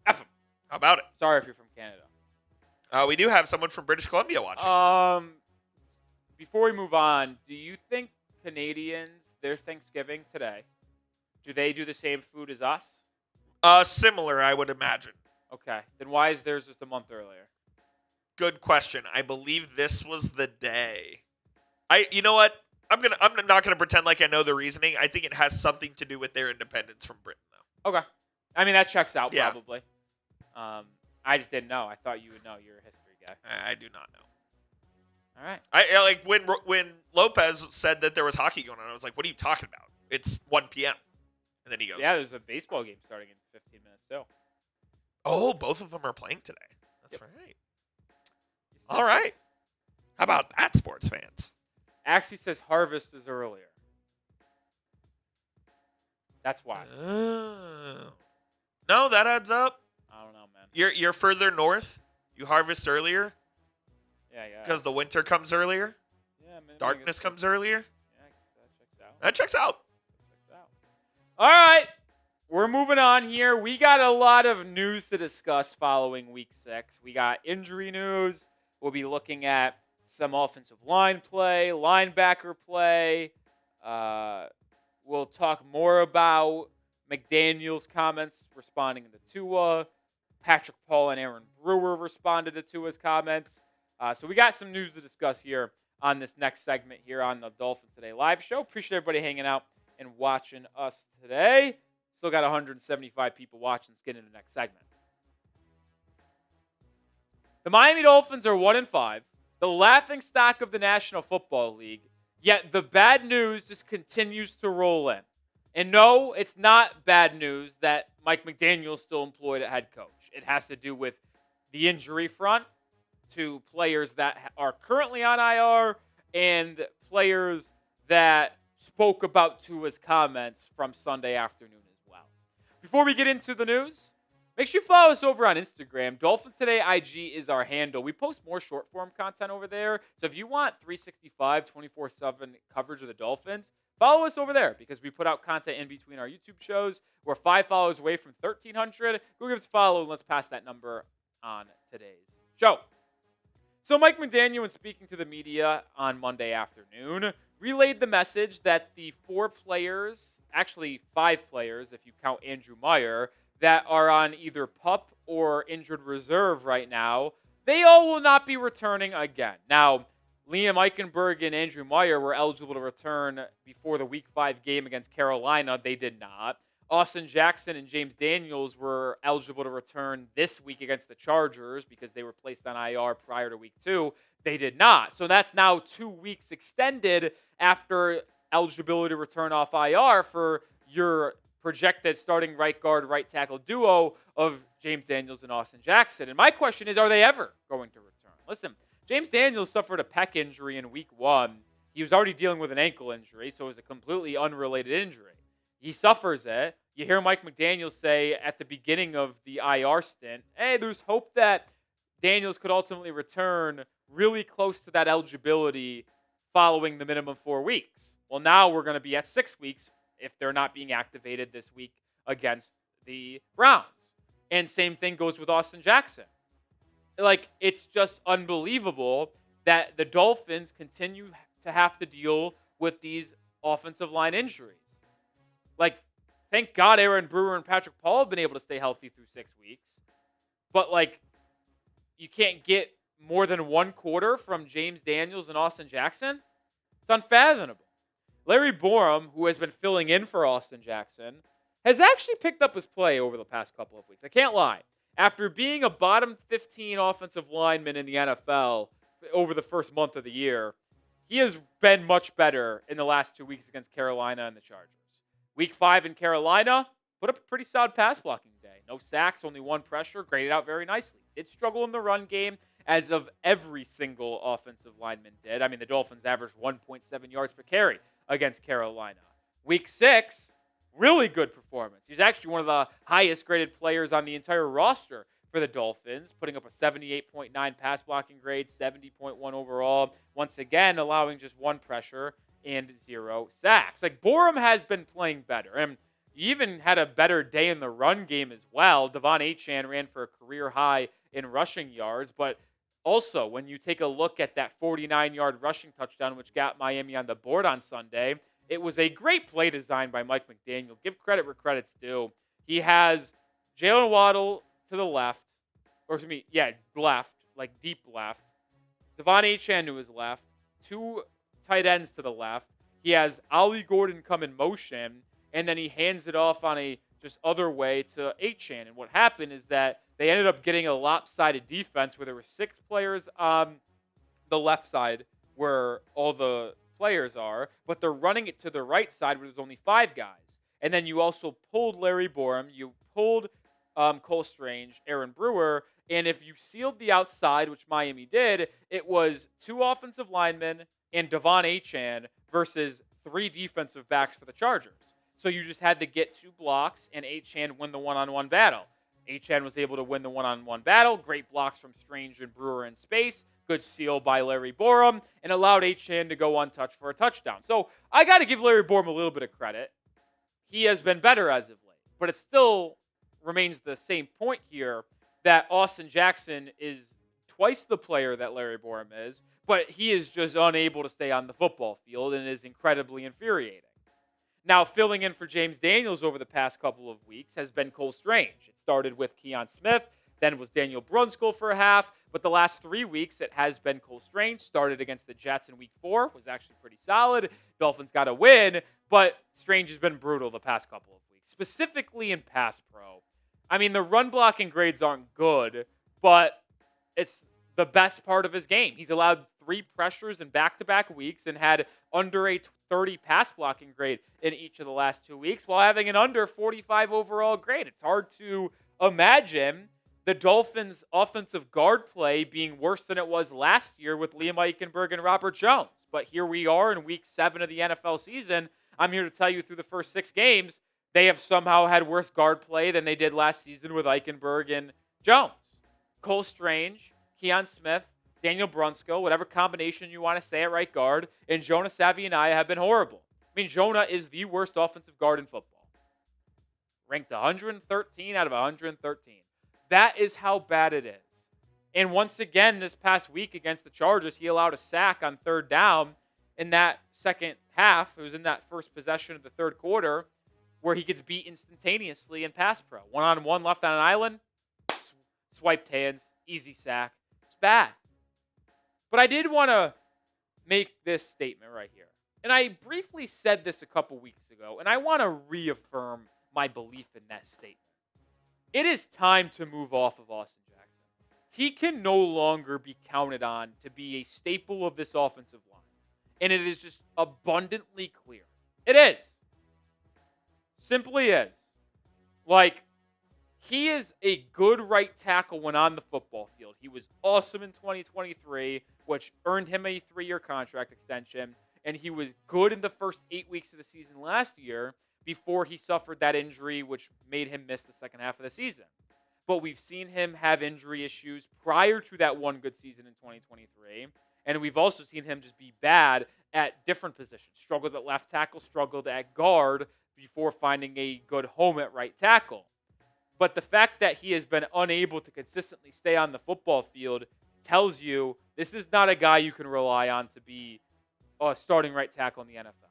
F 'em. How about it? Sorry if you're from Canada. We do have someone from British Columbia watching. Before we move on, do you think Canadians, their Thanksgiving today, do they do the same food as us? Similar, I would imagine. Okay. Then why is theirs just a month earlier? Good question. I believe this was the day. You know what? I'm not gonna pretend like I know the reasoning. I think it has something to do with their independence from Britain, though. Okay. I mean, that checks out probably. Yeah. I just didn't know. I thought you would know. You're a history guy. I do not know. All right. I like when Lopez said that there was hockey going on. I was like, "What are you talking about? It's 1 p.m." And then he goes, "Yeah, there's a baseball game starting in 15 minutes too." Oh, both of them are playing today. That's right. All right. How about that, sports fans? Axie says harvest is earlier. That's why. No, that adds up. I don't know, man. You're further north. You harvest earlier. Yeah. Because the winter comes earlier. Yeah, man. Darkness comes earlier. Yeah, that checks out. That checks out. All right. We're moving on here. We got a lot of news to discuss following week 6. We got injury news. We'll be looking at some offensive line play, linebacker play. We'll talk more about McDaniel's comments responding to Tua. Patrick Paul and Aaron Brewer responded to Tua's comments. So we got some news to discuss here on this next segment here on the Dolphins Today live show. Appreciate everybody hanging out and watching us today. Still got 175 people watching. Let's get into the next segment. The Miami Dolphins are 1-5, the laughingstock of the National Football League, yet the bad news just continues to roll in. And no, it's not bad news that Mike McDaniel is still employed at head coach. It has to do with the injury front to players that are currently on IR and players that spoke about Tua's comments from Sunday afternoon as well. Before we get into the news, make sure you follow us over on Instagram. Dolphins Today IG is our handle. We post more short-form content over there. So if you want 365, 24/7 coverage of the Dolphins, follow us over there because we put out content in between our YouTube shows. We're 5 followers away from 1,300. Go give us a follow and let's pass that number on today's show. So Mike McDaniel, when speaking to the media on Monday afternoon, relayed the message that the 4 players, actually 5 players if you count Andrew Meyer, that are on either PUP or injured reserve right now, they all will not be returning again. Now, Liam Eichenberg and Andrew Meyer were eligible to return before the Week 5 game against Carolina. They did not. Austin Jackson and James Daniels were eligible to return this week against the Chargers because they were placed on IR prior to Week 2. They did not. So that's now 2 weeks extended after eligibility to return off IR for your projected starting right guard, right tackle duo of James Daniels and Austin Jackson. And my question is, are they ever going to return? Listen, James Daniels suffered a pec injury in Week 1. He was already dealing with an ankle injury, so it was a completely unrelated injury. He suffers it. You hear Mike McDaniel say at the beginning of the IR stint, hey, there's hope that Daniels could ultimately return really close to that eligibility following the minimum 4 weeks. Well, now we're going to be at 6 weeks if they're not being activated this week against the Browns. And same thing goes with Austin Jackson. Like, it's just unbelievable that the Dolphins continue to have to deal with these offensive line injuries. Like, thank God Aaron Brewer and Patrick Paul have been able to stay healthy through 6 weeks. But, like, you can't get more than 1 quarter from James Daniels and Austin Jackson? It's unfathomable. Larry Borom, who has been filling in for Austin Jackson, has actually picked up his play over the past couple of weeks. I can't lie. After being a bottom 15 offensive lineman in the NFL over the first month of the year, he has been much better in the last 2 weeks against Carolina and the Chargers. Week 5 in Carolina, put up a pretty solid pass blocking day. No sacks, only 1 pressure, graded out very nicely. Did struggle in the run game, as of every single offensive lineman did. I mean, the Dolphins averaged 1.7 yards per carry against Carolina. Week 6, really good performance. He's actually one of the highest graded players on the entire roster for the Dolphins, putting up a 78.9 pass blocking grade, 70.1 overall. Once again, allowing just 1 pressure and 0 sacks. Like, Borom has been playing better. And he even had a better day in the run game as well. Devon Achan ran for a career high in rushing yards, but Also, when you take a look at that 49-yard rushing touchdown, which got Miami on the board on Sunday, it was a great play design by Mike McDaniel. Give credit where credit's due. He has Jalen Waddle to the left, or excuse me, yeah, left, like deep left. Devon Achan to his left, two tight ends to the left. He has Ollie Gordon come in motion, and then he hands it off on a just other way to Achan. And what happened is that they ended up getting a lopsided defense where there were 6 players on the left side where all the players are, but they're running it to the right side where there's only 5 guys. And then you also pulled Larry Borom, you pulled Cole Strange, Aaron Brewer, and if you sealed the outside, which Miami did, it was 2 offensive linemen and Devon Achan versus 3 defensive backs for the Chargers. So you just had to get 2 blocks and Achan win the one-on-one battle. Achan was able to win the one-on-one battle. Great blocks from Strange and Brewer in space. Good seal by Larry Borom, and allowed Achan to go untouched for a touchdown. So I got to give Larry Borom a little bit of credit. He has been better as of late, but it still remains the same point here that Austin Jackson is twice the player that Larry Borom is, but he is just unable to stay on the football field and is incredibly infuriating. Now, filling in for James Daniels over the past couple of weeks has been Cole Strange. It started with Keon Smith, then was Daniel Brunskill for a half, but the last 3 weeks it has been Cole Strange. Started against the Jets in week 4, was actually pretty solid. Dolphins got a win, but Strange has been brutal the past couple of weeks, specifically in pass pro. I mean, the run blocking grades aren't good, but it's the best part of his game. He's allowed 3 pressures in back-to-back weeks and had under a 30 pass blocking grade in each of the last 2 weeks while having an under 45 overall grade. It's hard to imagine the Dolphins' offensive guard play being worse than it was last year with Liam Eichenberg and Robert Jones. But here we are in week 7 of the NFL season. I'm here to tell you through the first 6 games, they have somehow had worse guard play than they did last season with Eichenberg and Jones. Cole Strange, Keon Smith, Daniel Brunskill, whatever combination you want to say at right guard, and Jonah Savianaya have been horrible. I mean, Jonah is the worst offensive guard in football. Ranked 113 out of 113. That is how bad it is. And once again, this past week against the Chargers, he allowed a sack on 3rd down in that second half. It was in that first possession of the 3rd quarter where he gets beat instantaneously in pass pro. One-on-one left on an island, swiped hands, easy sack. It's bad. But I did want to make this statement right here. And I briefly said this a couple weeks ago, and I want to reaffirm my belief in that statement. It is time to move off of Austin Jackson. He can no longer be counted on to be a staple of this offensive line. And it is just abundantly clear. It is. Simply is. Like, he is a good right tackle when on the football field. He was awesome in 2023, which earned him a 3-year contract extension. And he was good in the first 8 weeks of the season last year before he suffered that injury, which made him miss the second half of the season. But we've seen him have injury issues prior to that one good season in 2023. And we've also seen him just be bad at different positions. Struggled at left tackle, struggled at guard before finding a good home at right tackle. But the fact that he has been unable to consistently stay on the football field tells you this is not a guy you can rely on to be a starting right tackle in the NFL.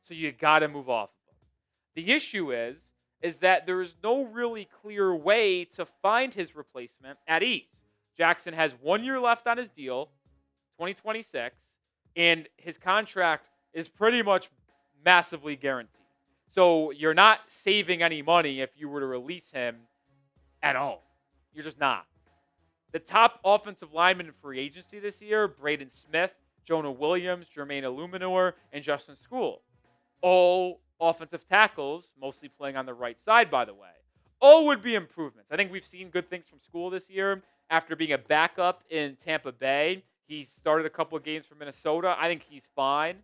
So you got to move off of him. The issue is that there is no really clear way to find his replacement at ease. Jackson has 1 year left on his deal, 2026, and his contract is pretty much massively guaranteed. So you're not saving any money if you were to release him at all. You're just not. The top offensive linemen in free agency this year, Braden Smith, Jonah Williams, Jermaine Illuminor, and Justin School. All offensive tackles, mostly playing on the right side, by the way. All would be improvements. I think we've seen good things from School this year. After being a backup in Tampa Bay, he started a couple of games for Minnesota. I think he's fine.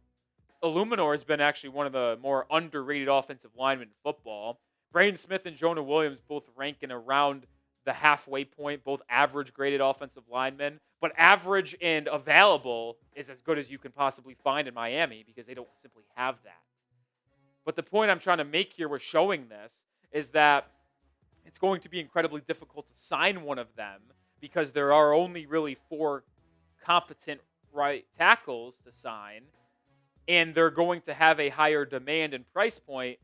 Illuminor has been actually one of the more underrated offensive linemen in football. Braden Smith and Jonah Williams both rank in around the halfway point, both average graded offensive linemen. But average and available is as good as you can possibly find in Miami because they don't simply have that. But the point I'm trying to make here with showing this is that it's going to be incredibly difficult to sign one of them because there are only really 4 competent right tackles to sign, and they're going to have a higher demand and price point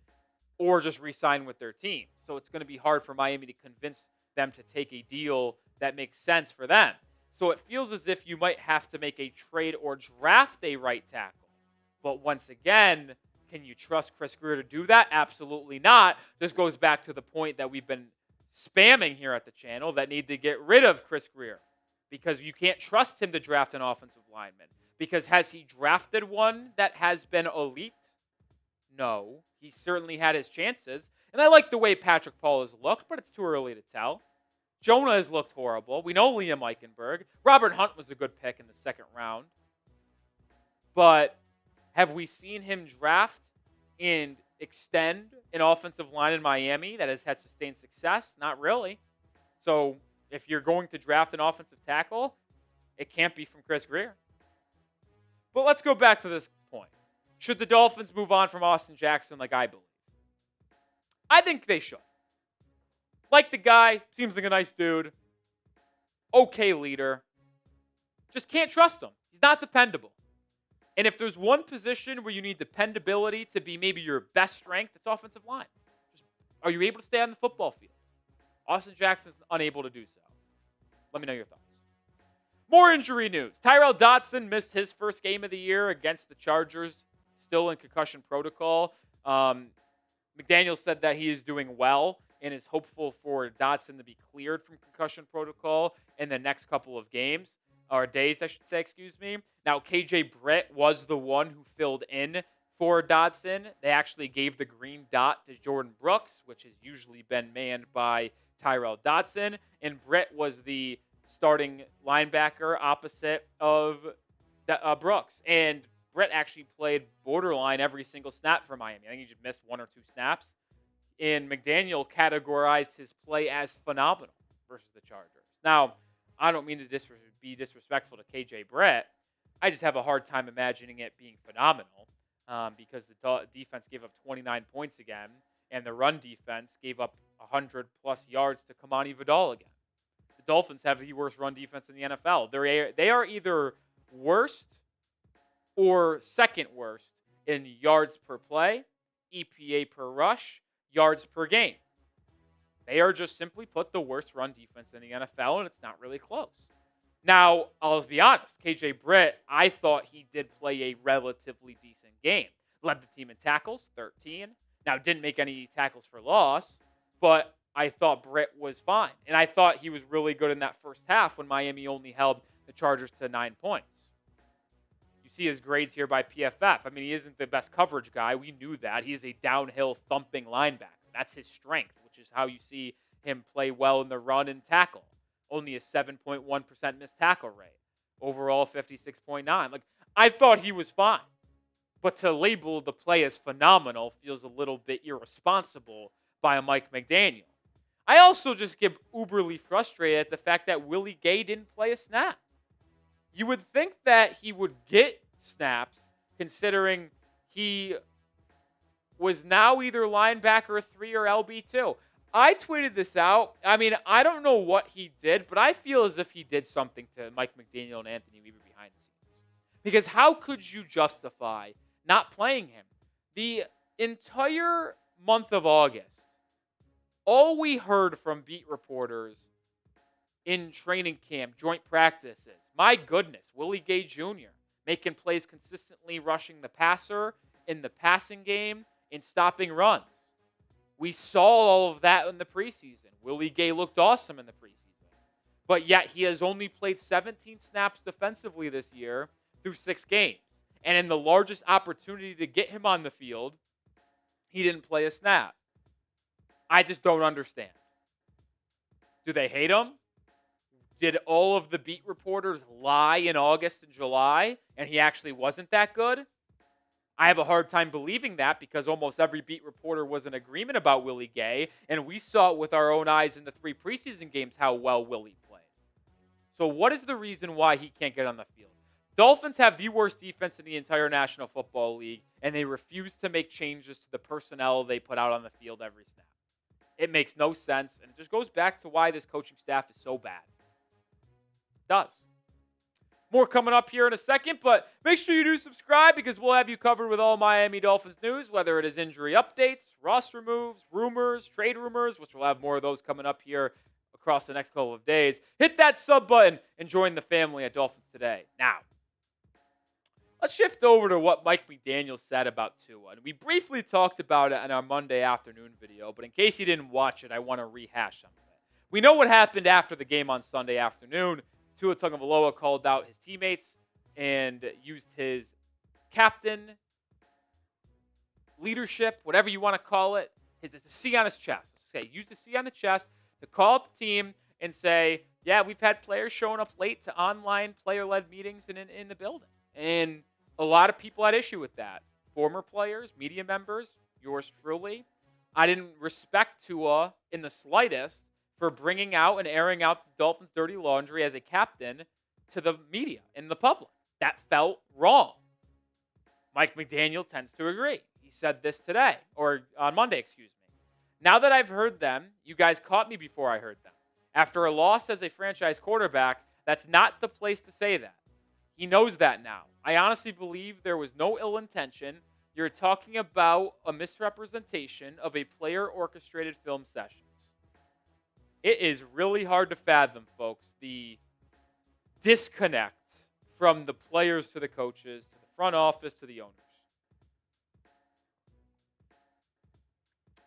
or just re-sign with their team. So it's going to be hard for Miami to convince them to take a deal that makes sense for them. So it feels as if you might have to make a trade or draft a right tackle. But once again, can you trust Chris Grier to do that? Absolutely not. This goes back to the point that we've been spamming here at the channel that need to get rid of Chris Grier because you can't trust him to draft an offensive lineman. Because has he drafted one that has been elite? No. He certainly had his chances. And I like the way Patrick Paul has looked, but it's too early to tell. Jonah has looked horrible. We know Liam Eichenberg. Robert Hunt was a good pick in the second round. But have we seen him draft and extend an offensive line in Miami that has had sustained success? Not really. So if you're going to draft an offensive tackle, it can't be from Chris Grier. But let's go back to this point. Should the Dolphins move on from Austin Jackson like I believe? I think they should. Like the guy, seems like a nice dude. Okay leader. Just can't trust him. He's not dependable. And if there's one position where you need dependability to be maybe your best strength, it's offensive line. Are you able to stay on the football field? Austin Jackson's unable to do so. Let me know your thoughts. More injury news. Tyrell Dodson missed his first game of the year against the Chargers, still in concussion protocol. McDaniel said that he is doing well and is hopeful for Dodson to be cleared from concussion protocol in the next couple of games, or days, I should say, excuse me. Now, KJ Britt was the one who filled in for Dodson. They actually gave the green dot to Jordan Brooks, which has usually been manned by Tyrell Dodson, and Britt was the starting linebacker opposite of Brooks. And Britt actually played borderline every single snap for Miami. I think he just missed 1 or 2 snaps. And McDaniel categorized his play as phenomenal versus the Chargers. Now, I don't mean to be disrespectful to KJ Britt. I just have a hard time imagining it being phenomenal because the defense gave up 29 points again, and the run defense gave up 100-plus yards to Kamani Vidal again. The Dolphins have the worst run defense in the NFL. They are either worst or second worst in yards per play, EPA per rush, yards per game. They are just simply put the worst run defense in the NFL, and it's not really close. Now, I'll be honest. KJ Britt, I thought he did play a relatively decent game. Led the team in tackles, 13. Now, didn't make any tackles for loss, but I thought Britt was fine. And I thought he was really good in that first half when Miami only held the Chargers to 9 points. You see his grades here by PFF. I mean, he isn't the best coverage guy. We knew that. He is a downhill thumping linebacker. That's his strength, which is how you see him play well in the run and tackle. Only a 7.1% missed tackle rate. Overall, 56.9. Like, I thought he was fine. But to label the play as phenomenal feels a little bit irresponsible by a Mike McDaniel. I also just get uberly frustrated at the fact that Willie Gay didn't play a snap. You would think that he would get snaps considering he was now either linebacker 3 or LB2. I tweeted this out. I mean, I don't know what he did, but I feel as if he did something to Mike McDaniel and Anthony Weaver behind the scenes. Because how could you justify not playing him? The entire month of August, all we heard from beat reporters in training camp, joint practices, my goodness, Willie Gay Jr. making plays consistently, rushing the passer in the passing game and stopping runs. We saw all of that in the preseason. Willie Gay looked awesome in the preseason. But yet he has only played 17 snaps defensively this year through 6 games. And in the largest opportunity to get him on the field, he didn't play a snap. I just don't understand. Do they hate him? Did all of the beat reporters lie in August and July and he actually wasn't that good? I have a hard time believing that because almost every beat reporter was in agreement about Willie Gay, and we saw it with our own eyes in the 3 preseason games how well Willie played. So what is the reason why he can't get on the field? Dolphins have the worst defense in the entire National Football League, and they refuse to make changes to the personnel they put out on the field every snap. It makes no sense, and it just goes back to why this coaching staff is so bad. does. More coming up here in a second, but make sure you do subscribe because we'll have you covered with all Miami Dolphins news, whether it is injury updates, roster moves, rumors, trade rumors, which we'll have more of those coming up here across the next couple of days. Hit that sub button and join the family at Dolphins Today. Now, let's shift over to what Mike McDaniel said about Tua. And we briefly talked about it in our Monday afternoon video, but in case you didn't watch it, I want to rehash some of it. We know what happened after the game on Sunday afternoon. Tua Tagovailoa called out his teammates and used his captain leadership, whatever you want to call it, the C on his chest. Use the C on the chest to call up the team and say, yeah, we've had players showing up late to online player-led meetings in the building. And a lot of people had issue with that. Former players, media members, yours truly. I didn't respect Tua in the slightest for bringing out and airing out the Dolphins' dirty laundry as a captain to the media and the public. That felt wrong. Mike McDaniel tends to agree. He said this today, or on Monday, excuse me. Now that I've heard them, you guys caught me before I heard them. After a loss as a franchise quarterback, that's not the place to say that. He knows that now. I honestly believe there was no ill intention. You're talking about a misrepresentation of a player-orchestrated film sessions. It is really hard to fathom, folks, the disconnect from the players to the coaches, to the front office, to the owners.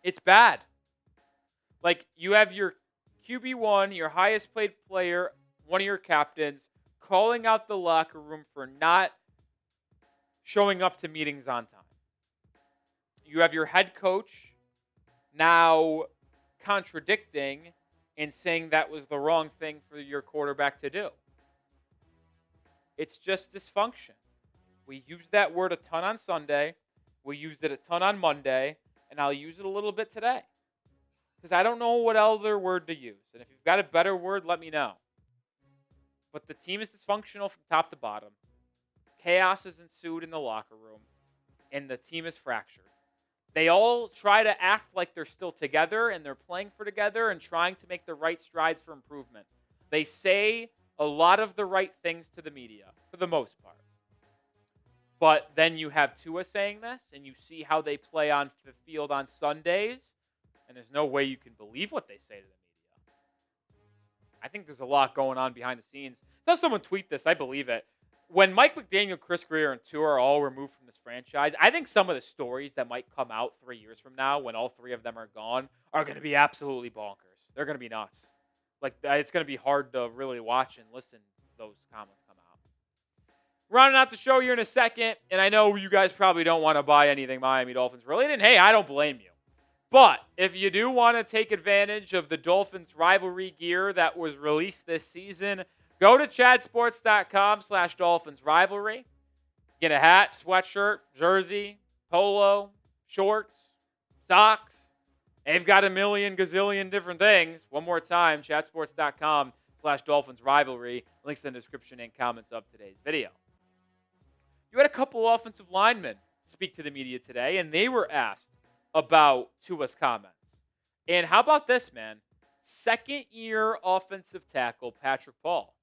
It's bad. Like, you have your QB1, your highest paid player, one of your captains, calling out the locker room for not showing up to meetings on time. You have your head coach now contradicting and saying that was the wrong thing for your quarterback to do. It's just dysfunction. We used that word a ton on Sunday. We used it a ton on Monday. And I'll use it a little bit today. Because I don't know what other word to use. And if you've got a better word, let me know. But the team is dysfunctional from top to bottom. Chaos has ensued in the locker room. And the team is fractured. They all try to act like they're still together and they're playing for together and trying to make the right strides for improvement. They say a lot of the right things to the media, for the most part. But then you have Tua saying this, and you see how they play on the field on Sundays, and there's no way you can believe what they say to the media. I think there's a lot going on behind the scenes. Saw someone tweet this, I believe it. When Mike McDaniel, Chris Grier, and Tua are all removed from this franchise, I think some of the stories that might come out 3 years from now, when all three of them are gone, are going to be absolutely bonkers. They're going to be nuts. Like, it's going to be hard to really watch and listen to those comments come out. Rounding out the show here in a second, and I know you guys probably don't want to buy anything Miami Dolphins related, and hey, I don't blame you. But if you do want to take advantage of the Dolphins rivalry gear that was released this season, go to chadsports.com/Dolphins rivalry. Get a hat, sweatshirt, jersey, polo, shorts, socks. They've got a million gazillion different things. One more time, chadsports.com/Dolphins rivalry. Links in the description and comments of today's video. You had a couple offensive linemen speak to the media today, and they were asked about Tua's comments. And how about this, man? Second-year offensive tackle Patrick Paul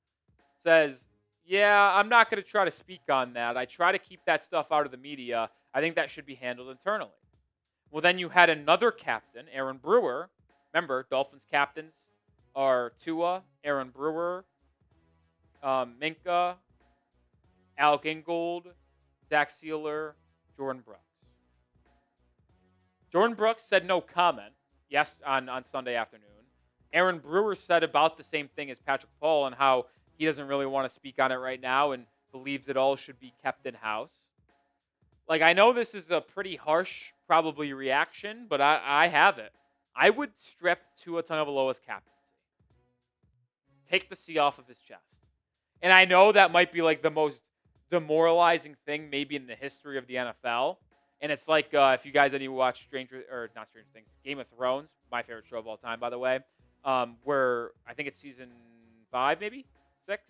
says, yeah, I'm not going to try to speak on that. I try to keep that stuff out of the media. I think that should be handled internally. Well, then you had another captain, Aaron Brewer. Remember, Dolphins captains are Tua, Aaron Brewer, Minka, Alec Ingold, Zach Sealer, Jordan Brooks. Jordan Brooks said no comment, yes, on Sunday afternoon. Aaron Brewer said about the same thing as Patrick Paul and how he doesn't really want to speak on it right now and believes it all should be kept in-house. Like, I know this is a pretty harsh, probably, reaction, but I have it. I would strip Tua Tagovailoa's captaincy. Take the C off of his chest. And I know that might be like the most demoralizing thing maybe in the history of the NFL. And it's like if you guys any watch Game of Thrones, my favorite show of all time, by the way, where I think it's season 5, maybe 6,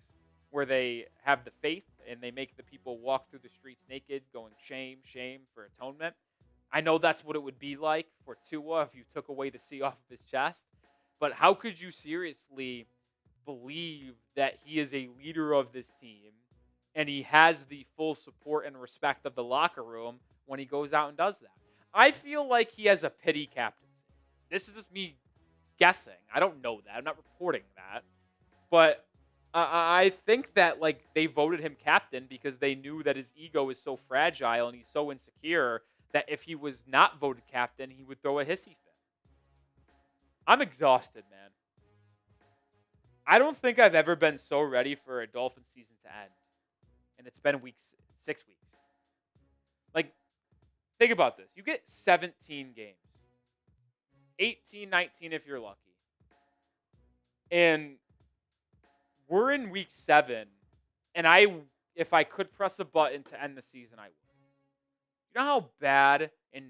where they have the faith and they make the people walk through the streets naked, going shame, shame for atonement. I know that's what it would be like for Tua if you took away the C off of his chest. But how could you seriously believe that he is a leader of this team and he has the full support and respect of the locker room when he goes out and does that. I feel like he has a pity captaincy. This is just me guessing. I don't know that. I'm not reporting that. But I think that like they voted him captain because they knew that his ego is so fragile and he's so insecure that if he was not voted captain, he would throw a hissy fit. I'm exhausted, man. I don't think I've ever been so ready for a Dolphins season to end. And it's been 6 weeks. Like, think about this. You get 17 games. 18, 19 if you're lucky. And we're in week 7. And if I could press a button to end the season, I would. You know how bad and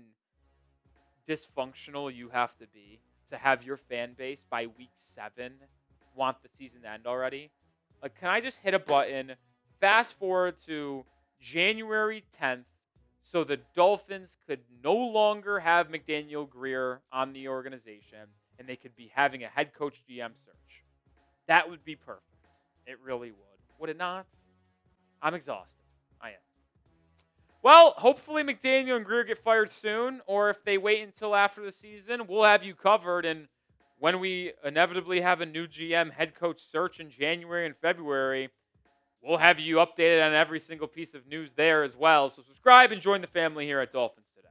dysfunctional you have to be to have your fan base by week 7 want the season to end already? Like, can I just hit a button, fast forward to January 10th, so the Dolphins could no longer have McDaniel Grier on the organization, and they could be having a head coach GM search? That would be perfect. It really would. Would it not? I'm exhausted. I am. Well, hopefully McDaniel and Grier get fired soon, or if they wait until after the season, we'll have you covered. And when we inevitably have a new GM head coach search in January and February, we'll have you updated on every single piece of news there as well. So subscribe and join the family here at Dolphins Today.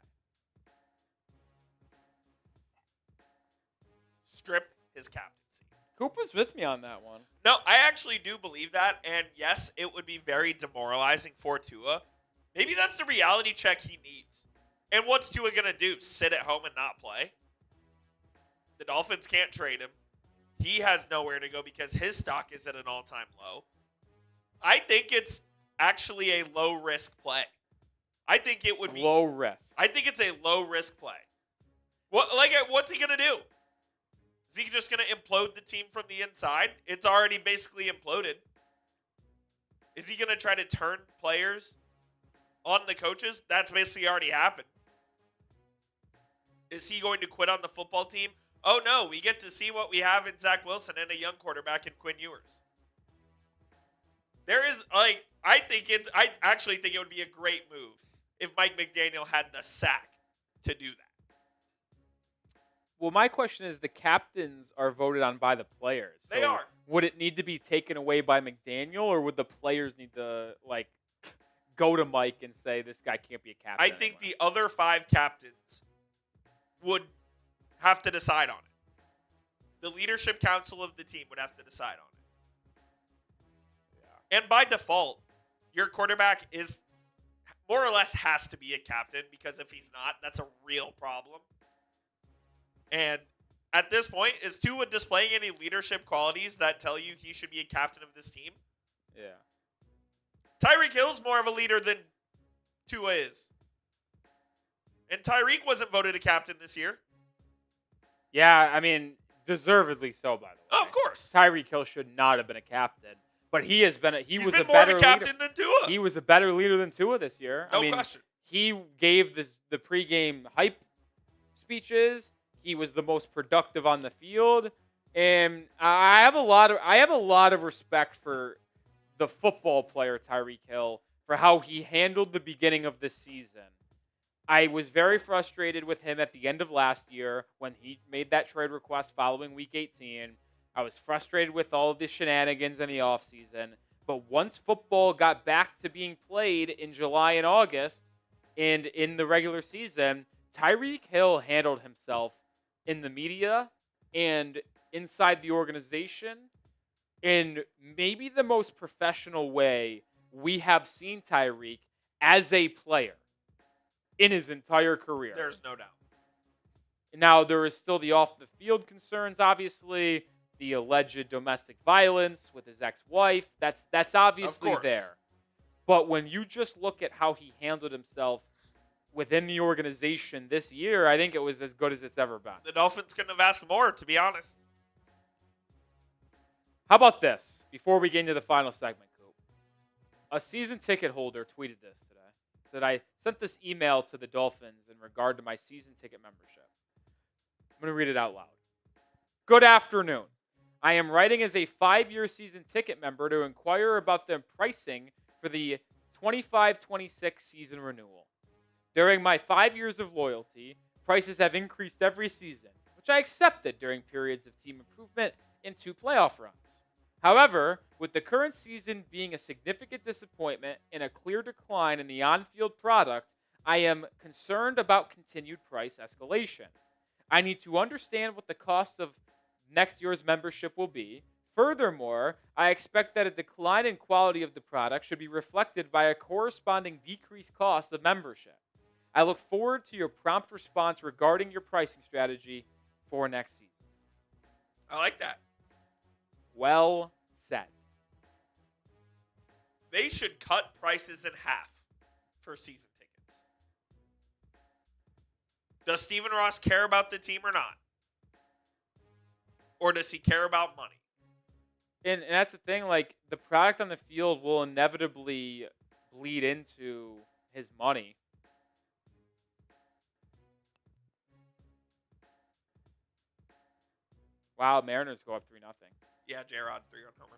Strip his captaincy. Coop was with me on that one. No, I actually do believe that. And yes, it would be very demoralizing for Tua. Maybe that's the reality check he needs. And what's Tua going to do? Sit at home and not play? The Dolphins can't trade him. He has nowhere to go because his stock is at an all-time low. I think it's actually a low-risk play. I think it would be low risk. I think it's a low-risk play. What's he going to do? Is he just going to implode the team from the inside? It's already basically imploded. Is he going to try to turn players on the coaches? That's basically already happened. Is he going to quit on the football team? Oh, no, we get to see what we have in Zach Wilson and a young quarterback in Quinn Ewers. There is, I actually think it would be a great move if Mike McDaniel had the sack to do that. Well, my question is, the captains are voted on by the players. They are. Would it need to be taken away by McDaniel, or would the players need to, go to Mike and say, this guy can't be a captain I think the other 5 captains would have to decide on it. The leadership council of the team would have to decide on it. Yeah. And by default, your quarterback is more or less has to be a captain, because if he's not, that's a real problem. And at this point, is Tua displaying any leadership qualities that tell you he should be a captain of this team? Yeah. Tyreek Hill's more of a leader than Tua is. And Tyreek wasn't voted a captain this year. Yeah, I mean, deservedly so, by the way. Oh, of course. Tyreek Hill should not have been a captain. But he has been He's was been a more better of a captain leader. than Tua. He was a better leader than Tua this year. No I mean, question. He gave the pregame hype speeches. He was the most productive on the field, and I have a lot of respect for the football player Tyreek Hill for how he handled the beginning of this season. I was very frustrated with him at the end of last year when he made that trade request following Week 18. I was frustrated with all of the shenanigans in the offseason. But once football got back to being played in July and August and in the regular season, Tyreek Hill handled himself in the media and inside the organization in maybe the most professional way we have seen Tyreek as a player in his entire career. There's no doubt. Now, there is still the off-the-field concerns, obviously, the alleged domestic violence with his ex-wife. That's obviously there. But when you just look at how he handled himself within the organization this year, I think it was as good as it's ever been. The Dolphins couldn't have asked more, to be honest. How about this? Before we get into the final segment, Coop. A season ticket holder tweeted this today. Said, I sent this email to the Dolphins in regard to my season ticket membership. I'm going to read it out loud. Good afternoon. I am writing as a 5-year season ticket member to inquire about the pricing for the 25-26 season renewal. During my 5 years of loyalty, prices have increased every season, which I accepted during periods of team improvement and 2 playoff runs. However, with the current season being a significant disappointment and a clear decline in the on-field product, I am concerned about continued price escalation. I need to understand what the cost of next year's membership will be. Furthermore, I expect that a decline in quality of the product should be reflected by a corresponding decreased cost of membership. I look forward to your prompt response regarding your pricing strategy for next season. I like that. Well said. They should cut prices in half for season tickets. Does Stephen Ross care about the team or not? Or does he care about money? And that's the thing, like, the product on the field will inevitably bleed into his money. Wow, Mariners go up 3-0. Yeah, J-Rod, 3-run homer.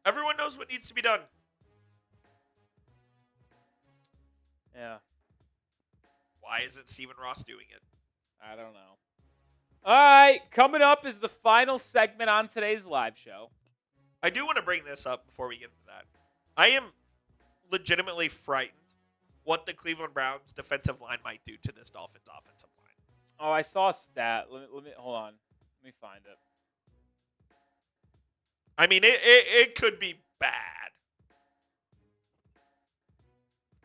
Everyone knows what needs to be done. Yeah, Why isn't Stephen Ross doing it? I don't know. All right, coming up is the final segment on today's live show. I do want to bring this up before we get into that. I am legitimately frightened what the Cleveland Browns defensive line might do to this Dolphins offensive line. Oh, I saw a stat. Let me hold on. Let me find it. I mean, it could be bad.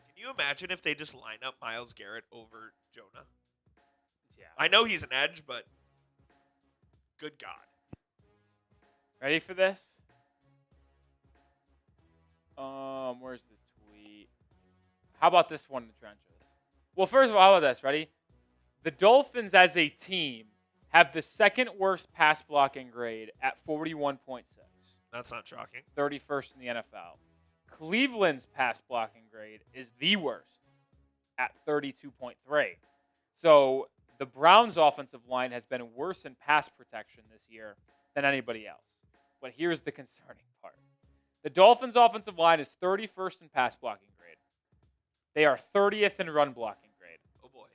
Can you imagine if they just line up Myles Garrett over Jonah? Yeah. I know he's an edge, but good God. Ready for this? Where's the tweet? How about this one in the trenches? Well, first of all, how about this? Ready? The Dolphins as a team have the second worst pass blocking grade at 41.6. That's not shocking. 31st in the NFL. Cleveland's pass blocking grade is the worst at 32.3. So the Browns' offensive line has been worse in pass protection this year than anybody else. But here's the concerning part. The Dolphins' offensive line is 31st in pass blocking grade. They are 30th in run blocking grade. Oh, boy.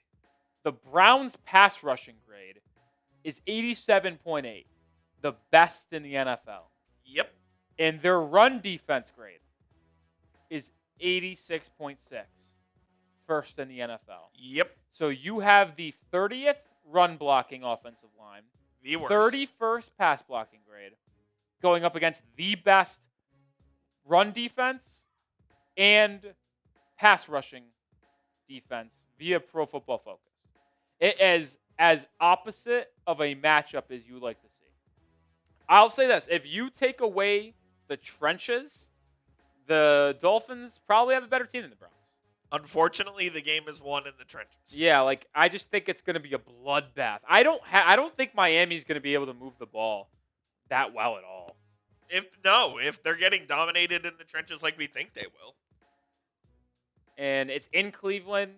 The Browns' pass rushing grade is 87.8, the best in the NFL. Yep. And their run defense grade is 86.6, first in the NFL. Yep. So you have the 30th run blocking offensive line, The worst. 31st pass blocking grade, going up against the best run defense and pass rushing defense via Pro Football Focus. It is as opposite of a matchup as you like to see. I'll say this. If you take away the trenches, the Dolphins probably have a better team than the Browns. Unfortunately, the game is won in the trenches. Yeah, like I just think it's going to be a bloodbath. I don't think Miami's going to be able to move the ball that well at all. If they're getting dominated in the trenches like we think they will. And it's in Cleveland.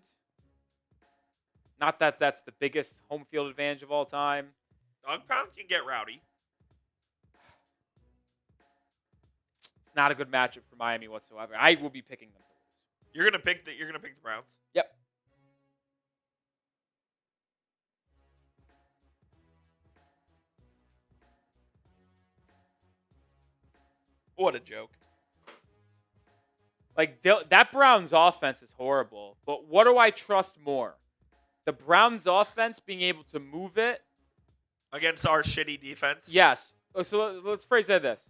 Not that that's the biggest home field advantage of all time. Dog pound can get rowdy. It's not a good matchup for Miami whatsoever. I will be picking them to lose. You're gonna pick the Browns. Yep. What a joke. Like that Browns offense is horrible, but what do I trust more? The Browns offense being able to move it Against our shitty defense? Yes. So let's phrase it this.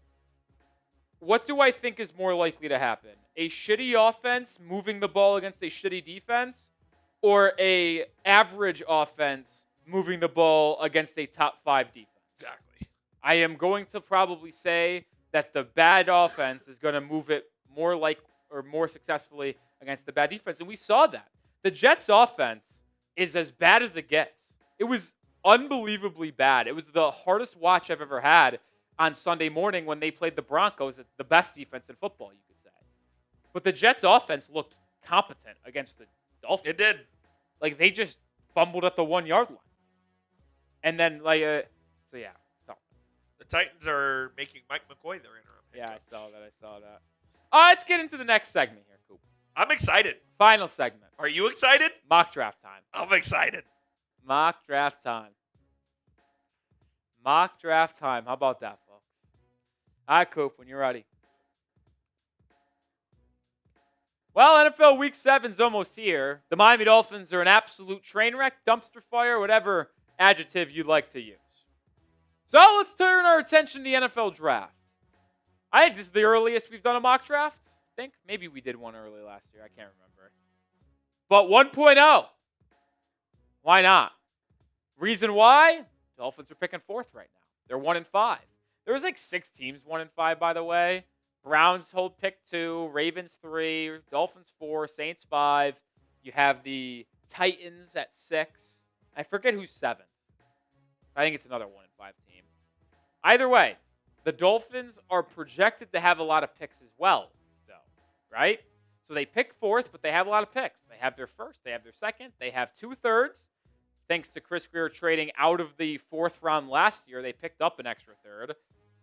What do I think is more likely to happen? A shitty offense moving the ball against a shitty defense, or a average offense moving the ball against a top 5 defense? Exactly. I am going to probably say that the bad offense is going to move it more successfully against the bad defense. And we saw that. The Jets offense is as bad as it gets. It was unbelievably bad. It was the hardest watch I've ever had on Sunday morning when they played the Broncos, the best defense in football, you could say. But the Jets' offense looked competent against the Dolphins. It did. Like, they just fumbled at the 1-yard line. And then, so yeah. The Titans are making Mike McCoy their interim head Yeah, coach. I saw that. Let's get into the next segment here, Coop. I'm excited. Final segment. Are you excited? Mock draft time. I'm excited. Mock draft time. Mock draft time. How about that, folks? All right, Coop, when you're ready. Well, NFL Week 7's almost here. The Miami Dolphins are an absolute train wreck, dumpster fire, whatever adjective you'd like to use. So let's turn our attention to the NFL draft. I think this is the earliest we've done a mock draft. I think maybe we did one early last year. I can't remember. But 1.0. Why not? Reason why? Dolphins are picking 4th right now. They're 1-5. There was like 6 teams 1-5, by the way. Browns hold pick 2, Ravens 3, Dolphins 4, Saints 5. You have the Titans at 6. I forget who's 7th. I think it's another 1-5 team. Either way, the Dolphins are projected to have a lot of picks as well, though, right? So they pick 4th, but they have a lot of picks. They have their 1st, they have their 2nd, they have 2/3. Thanks to Chris Grier trading out of the 4th round last year, they picked up an extra 3rd.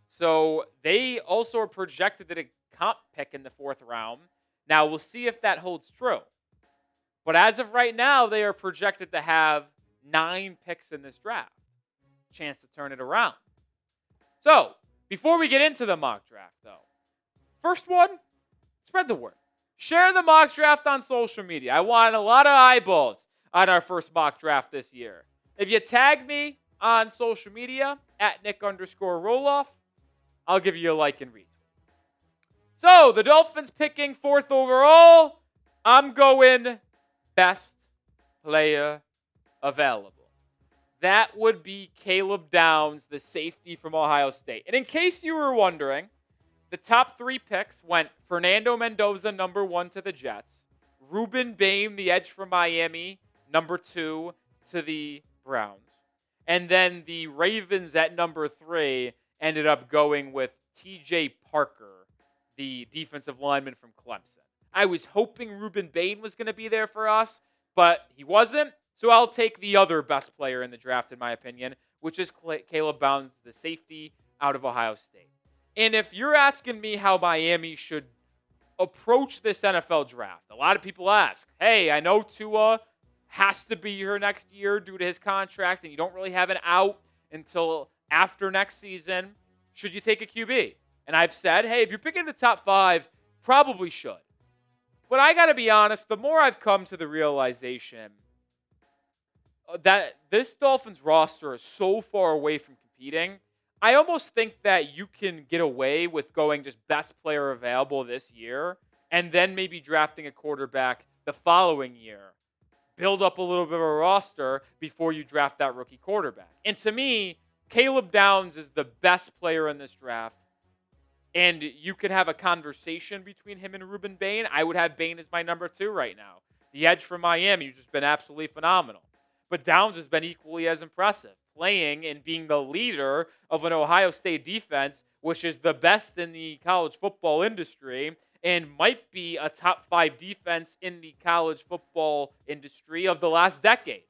So they also are projected at a comp pick in the 4th round. Now, we'll see if that holds true. But as of right now, they are projected to have 9 picks in this draft. Chance to turn it around. So, before we get into the mock draft, though, first one, spread the word. Share the mock draft on social media. I want a lot of eyeballs on our first mock draft this year. If you tag me on social media, at Nick_Roloff, I'll give you a like and retweet. So, the Dolphins picking 4th overall. I'm going best player available. That would be Caleb Downs, the safety from Ohio State. And in case you were wondering, the top 3 picks went Fernando Mendoza, number 1 to the Jets. Ruben Bain, the edge from Miami, number 2 to the Browns. And then the Ravens at number 3 ended up going with TJ Parker, the defensive lineman from Clemson. I was hoping Ruben Bain was going to be there for us, but he wasn't. So I'll take the other best player in the draft, in my opinion, which is Caleb Downs, the safety out of Ohio State. And if you're asking me how Miami should approach this NFL draft, a lot of people ask, hey, I know Tua has to be here next year due to his contract, and you don't really have an out until after next season. Should you take a QB? And I've said, hey, if you're picking the top 5, probably should. But I got to be honest, the more I've come to the realization that this Dolphins roster is so far away from competing, I almost think that you can get away with going just best player available this year and then maybe drafting a quarterback the following year. Build up a little bit of a roster before you draft that rookie quarterback. And to me, Caleb Downs is the best player in this draft. And you can have a conversation between him and Ruben Bain. I would have Bain as my number 2 right now. The edge from Miami, who's just been absolutely phenomenal. But Downs has been equally as impressive, playing and being the leader of an Ohio State defense, which is the best in the college football industry and might be a top 5 defense in the college football industry of the last decade.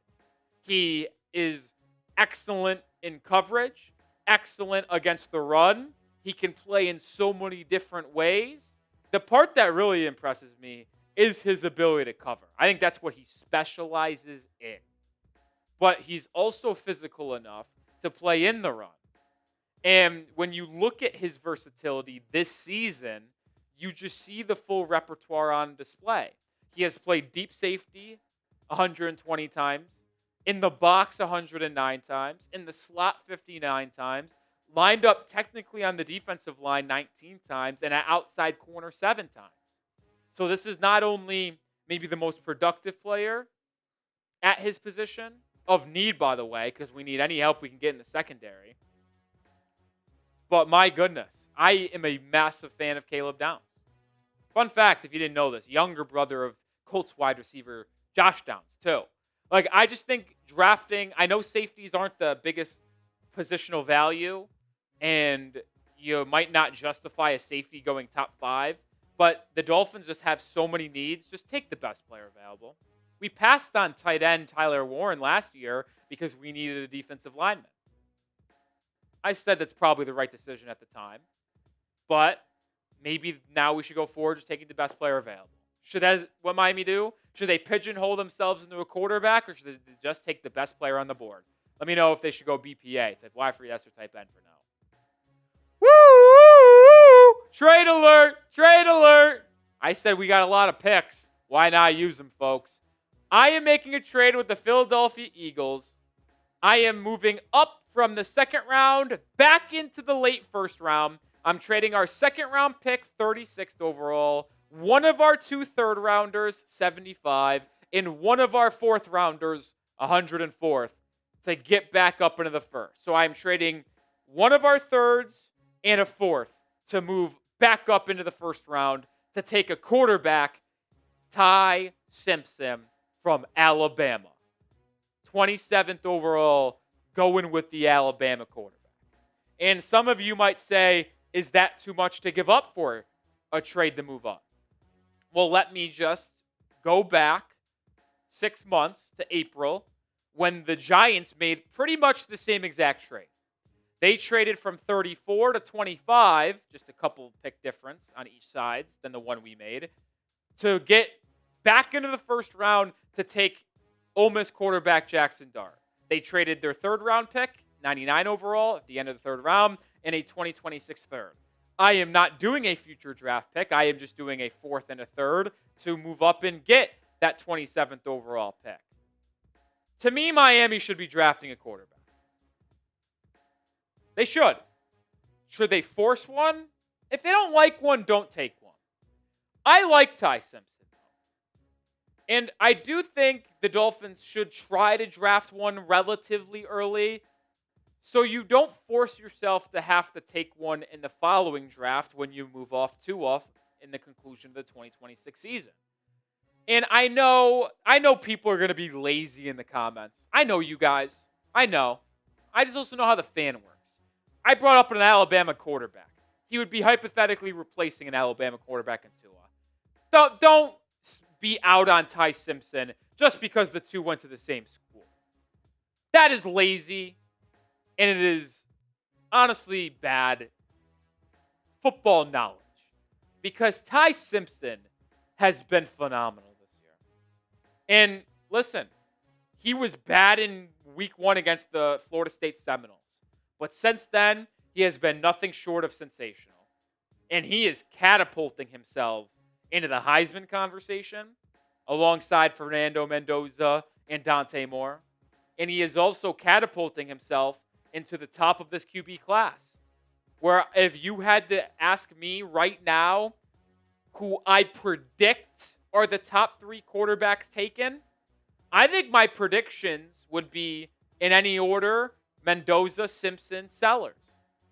He is excellent in coverage, excellent against the run. He can play in so many different ways. The part that really impresses me is his ability to cover. I think that's what he specializes in. But he's also physical enough to play in the run. And when you look at his versatility this season, you just see the full repertoire on display. He has played deep safety 120 times, in the box 109 times, in the slot 59 times, lined up technically on the defensive line 19 times, and at outside corner 7 times. So this is not only maybe the most productive player at his position, of need, by the way, because we need any help we can get in the secondary. But my goodness, I am a massive fan of Caleb Downs. Fun fact, if you didn't know this, younger brother of Colts wide receiver Josh Downs, too. Like, I just think drafting, I know safeties aren't the biggest positional value, and you might not justify a safety going top 5, but the Dolphins just have so many needs. Just take the best player available. We passed on tight end Tyler Warren last year because we needed a defensive lineman. I said that's probably the right decision at the time, but maybe now we should go forward just taking the best player available. What Miami do? Should they pigeonhole themselves into a quarterback, or should they just take the best player on the board? Let me know if they should go BPA, type Y for yes or type N for no. Woo! Trade alert! Trade alert! I said we got a lot of picks. Why not use them, folks? I am making a trade with the Philadelphia Eagles. I am moving up from the second round back into the late first round. I'm trading our second round pick, 36th overall, one of our 2 third rounders, 75, and one of our 4th rounders, 104th, to get back up into the first. So I'm trading one of our 3rds and a 4th to move back up into the first round to take a quarterback, Ty Simpson from Alabama. 27th overall, going with the Alabama quarterback. And some of you might say, is that too much to give up for a trade to move up? Well, let me just go back 6 months to April when the Giants made pretty much the same exact trade. They traded from 34 to 25, just a couple pick difference on each side than the one we made, to get back into the first round to take Ole Miss quarterback Jackson Dart. They traded their 3rd round pick, 99 overall, at the end of the 3rd round, and a 2026 third. I am not doing a future draft pick. I am just doing a 4th and a 3rd to move up and get that 27th overall pick. To me, Miami should be drafting a quarterback. They should. Should they force one? If they don't like one, don't take one. I like Ty Simpson, though. And I do think the Dolphins should try to draft one relatively early so you don't force yourself to have to take one in the following draft when you move off in the conclusion of the 2026 season. And I know people are going to be lazy in the comments. I know you guys. I know. I just also know how the fan works. I brought up an Alabama quarterback. He would be hypothetically replacing an Alabama quarterback in Tua. Don't be out on Ty Simpson just because the two went to the same school. That is lazy, and it is honestly bad football knowledge because Ty Simpson has been phenomenal this year. And listen, he was bad in week 1 against the Florida State Seminoles. But since then, he has been nothing short of sensational. And he is catapulting himself into the Heisman conversation alongside Fernando Mendoza and Dante Moore. And he is also catapulting himself into the top of this QB class. Where if you had to ask me right now who I predict are the top 3 quarterbacks taken, I think my predictions would be, in any order, Mendoza, Simpson, Sellers.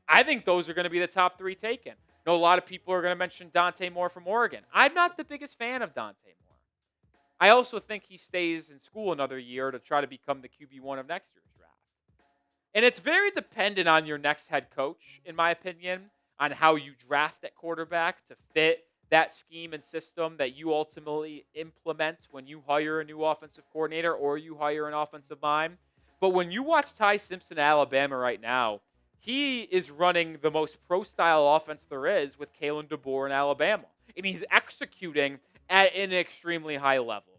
I think those are going to be the top 3 taken. I know a lot of people are going to mention Dante Moore from Oregon. I'm not the biggest fan of Dante Moore. I also think he stays in school another year to try to become the QB1 of next year's draft. And it's very dependent on your next head coach, in my opinion, on how you draft at quarterback to fit that scheme and system that you ultimately implement when you hire a new offensive coordinator or you hire an offensive mind. But when you watch Ty Simpson at Alabama right now, he is running the most pro-style offense there is with Kalen DeBoer in Alabama. And he's executing at an extremely high level.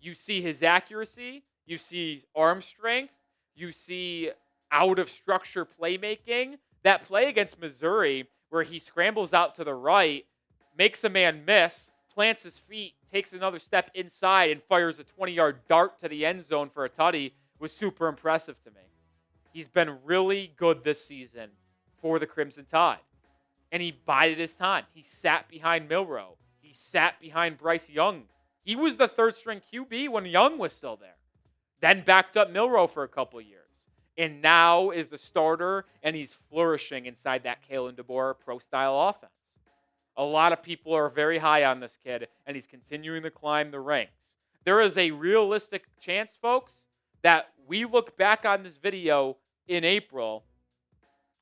You see his accuracy. You see arm strength. You see out-of-structure playmaking. That play against Missouri where he scrambles out to the right, makes a man miss, plants his feet, takes another step inside, and fires a 20-yard dart to the end zone for a tutty was super impressive to me. He's been really good this season for the Crimson Tide. And he bided his time. He sat behind Milroe. He sat behind Bryce Young. He was the third-string QB when Young was still there. Then backed up Milroe for a couple years. And now is the starter, and he's flourishing inside that Kalen DeBoer pro-style offense. A lot of people are very high on this kid, and he's continuing to climb the ranks. There is a realistic chance, folks, that we look back on this video in April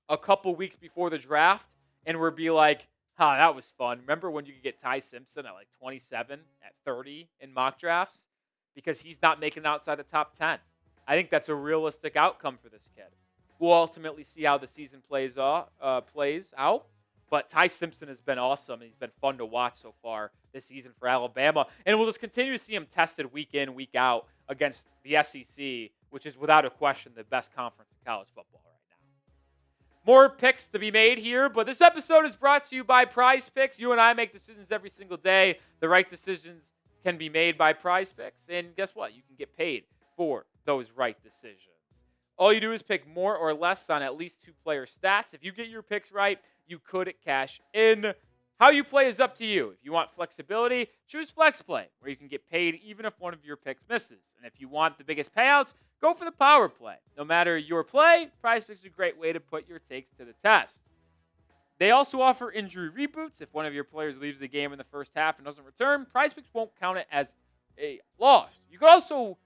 a couple weeks before the draft and we'll be like, that was fun. Remember when you could get Ty Simpson at like 27, at 30 in mock drafts? Because he's not making it outside the top 10. I think that's a realistic outcome for this kid. We'll ultimately see how the season plays out. But Ty Simpson has been awesome. He's been fun to watch so far this season for Alabama. And we'll just continue to see him tested week in, week out against the SEC, which is without a question the best conference in college football right now. More picks to be made here, but this episode is brought to you by PrizePicks. You and I make decisions every single day. The right decisions can be made by PrizePicks. And guess what? You can get paid for those right decisions. All you do is pick more or less on at least 2 player stats. If you get your picks right, you could cash in. How you play is up to you. If you want flexibility, choose Flex Play, where you can get paid even if one of your picks misses. And if you want the biggest payouts, go for the Power Play. No matter your play, PrizePicks is a great way to put your takes to the test. They also offer injury reboots. If one of your players leaves the game in the first half and doesn't return, PrizePicks won't count it as a loss. You can also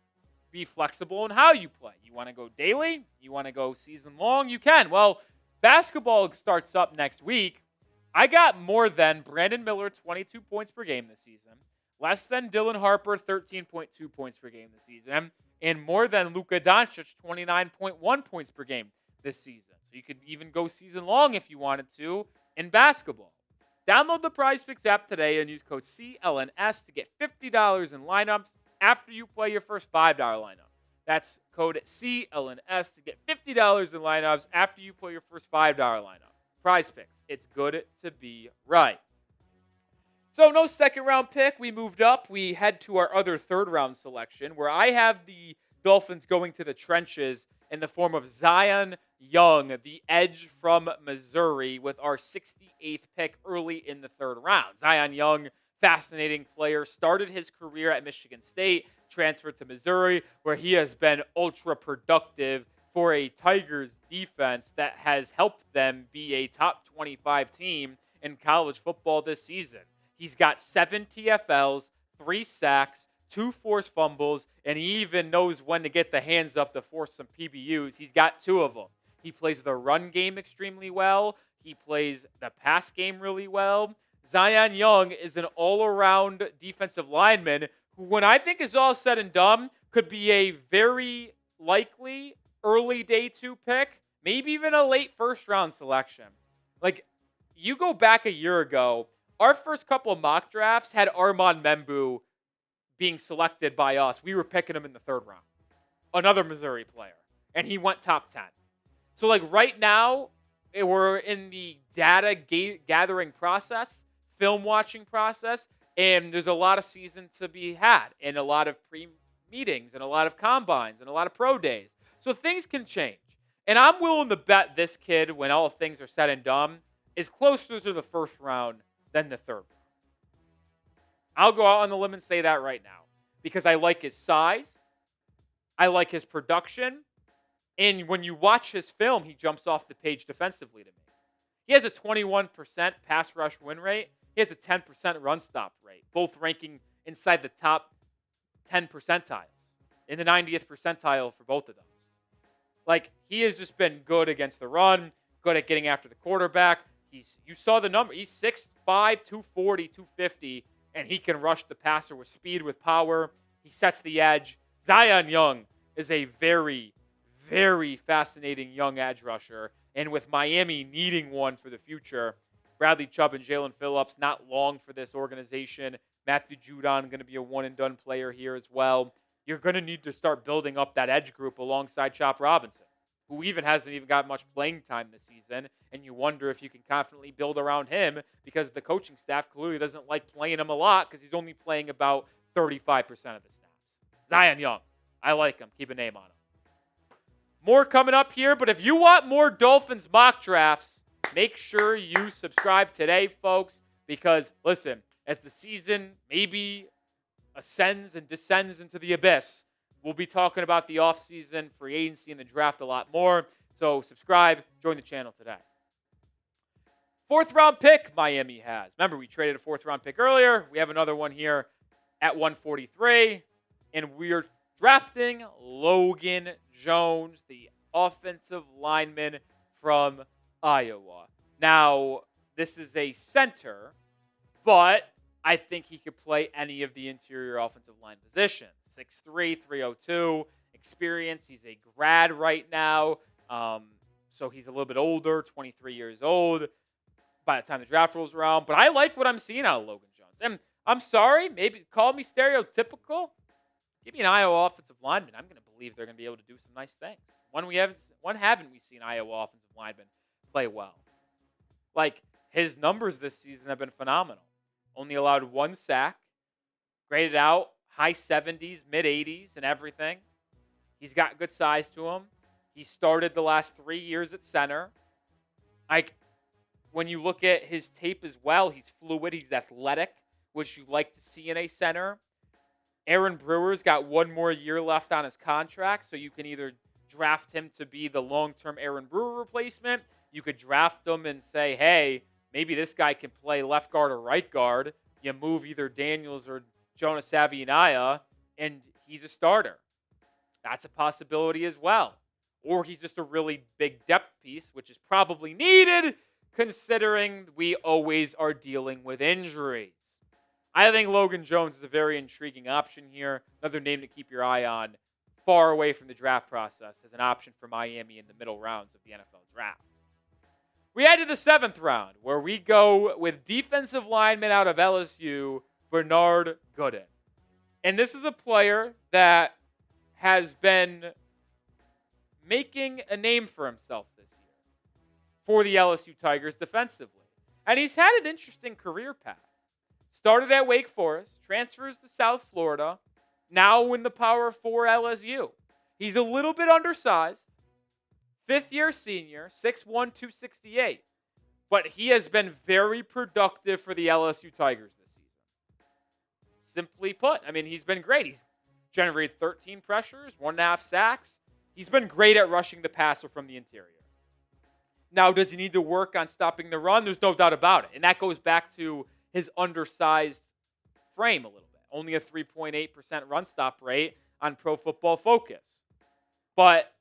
be flexible in how you play. You want to go daily? You want to go season long? You can. Well, basketball starts up next week. I got more than Brandon Miller, 22 points per game this season, less than Dylan Harper, 13.2 points per game this season, and more than Luka Doncic, 29.1 points per game this season. So you could even go season long if you wanted to in basketball. Download the PrizePicks app today and use code CLNS to get $50 in lineups after you play your first $5 lineup. That's code CLNS to get $50 in lineups after you play your first $5 lineup. PrizePicks, it's good to be right. So no second round pick. We moved up. We head to our other third round selection where I have the Dolphins going to the trenches in the form of Zion Young, the edge from Missouri, with our 68th pick early in the third round. Zion Young, fascinating player, started his career at Michigan State, transferred to Missouri, where he has been ultra productive for a Tigers defense that has helped them be a top 25 team in college football this season. He's got 7 TFLs, 3 sacks, 2 forced fumbles, and he even knows when to get the hands up to force some PBUs. He's got 2 of them. He plays the run game extremely well. He plays the pass game really well. Zion Young is an all-around defensive lineman who, when I think is all said and done, could be a very likely early day 2 pick, maybe even a late first-round selection. Like, you go back a year ago, our first couple of mock drafts had Armand Membu being selected by us. We were picking him in the 3rd round. Another Missouri player. And he went top 10. So, like, right now, we're in the data gathering process, film watching process, and there's a lot of season to be had, and a lot of pre-meetings, and a lot of combines, and a lot of pro days. So things can change. And I'm willing to bet this kid, when all things are said and done, is closer to the 1st round than the 3rd round. I'll go out on the limb and say that right now, because I like his size, I like his production, and when you watch his film, he jumps off the page defensively to me. He has a 21% pass rush win rate. He has a 10% run stop rate, both ranking inside the top 10 percentiles, in the 90th percentile for both of those. Like, he has just been good against the run, good at getting after the quarterback. You saw the number. He's 6'5", 240, 250, and he can rush the passer with speed, with power. He sets the edge. Zion Young is a very, very fascinating young edge rusher. And with Miami needing one for the future, Bradley Chubb and Jalen Phillips not long for this organization. Matthew Judon going to be a one-and-done player here as well. You're going to need to start building up that edge group alongside Chop Robinson, who hasn't even got much playing time this season. And you wonder if you can confidently build around him because the coaching staff clearly doesn't like playing him a lot because he's only playing about 35% of the snaps. Zion Young, I like him. Keep a name on him. More coming up here, but if you want more Dolphins mock drafts, make sure you subscribe today, folks, because, listen, as the season maybe ascends and descends into the abyss, we'll be talking about the offseason, free agency, and the draft a lot more. So subscribe, join the channel today. 4th round pick Miami has. Remember, we traded a 4th round pick earlier. We have another one here at 143, and we're drafting Logan Jones, the offensive lineman from Iowa. Now, this is a center, but I think he could play any of the interior offensive line positions. 6'3", 302, experience. He's a grad right now, so he's a little bit older, 23 years old by the time the draft rolls around. But I like what I'm seeing out of Logan Jones. And I'm sorry, maybe call me stereotypical. Give me an Iowa offensive lineman. I'm going to believe they're going to be able to do some nice things. When haven't we seen Iowa offensive linemen play well? Like, his numbers this season have been phenomenal. Only allowed 1 sack, graded out high 70s, mid 80s, and everything. He's got good size to him. He started the last 3 years at center. Like, when you look at his tape as well, he's fluid, he's athletic, which you like to see in a center. Aaron Brewer's got 1 more year left on his contract, so you can either draft him to be the long-term Aaron Brewer replacement. You could draft him and say, hey, maybe this guy can play left guard or right guard. You move either Daniels or Jonas Savianaya, and he's a starter. That's a possibility as well. Or he's just a really big depth piece, which is probably needed considering we always are dealing with injuries. I think Logan Jones is a very intriguing option here. Another name to keep your eye on far away from the draft process as an option for Miami in the middle rounds of the NFL draft. We head to the 7th round, where we go with defensive lineman out of LSU, Bernard Gooden. And this is a player that has been making a name for himself this year for the LSU Tigers defensively. And he's had an interesting career path. Started at Wake Forest, transfers to South Florida, now in the Power 4 LSU. He's a little bit undersized, 5th-year senior, 6'1", 268. But he has been very productive for the LSU Tigers this season. Simply put, I mean, he's been great. He's generated 13 pressures, 1.5 sacks. He's been great at rushing the passer from the interior. Now, does he need to work on stopping the run? There's no doubt about it. And that goes back to his undersized frame a little bit. Only a 3.8% run stop rate on Pro Football Focus. But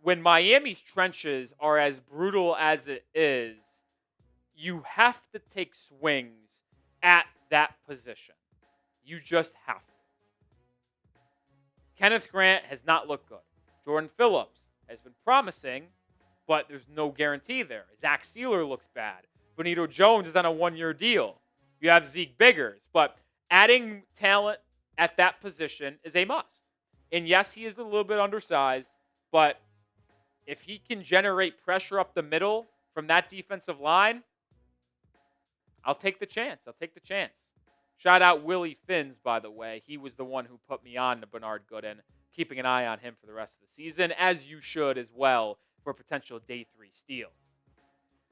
when Miami's trenches are as brutal as it is, you have to take swings at that position. You just have to. Kenneth Grant has not looked good. Jordan Phillips has been promising, but there's no guarantee there. Zach Sealer looks bad. Benito Jones is on a 1-year deal. You have Zeke Biggers, but adding talent at that position is a must. And yes, he is a little bit undersized, but if he can generate pressure up the middle from that defensive line, I'll take the chance. Shout out Willie Finns, by the way. He was the one who put me on to Bernard Gooden, keeping an eye on him for the rest of the season, as you should as well for a potential day 3 steal.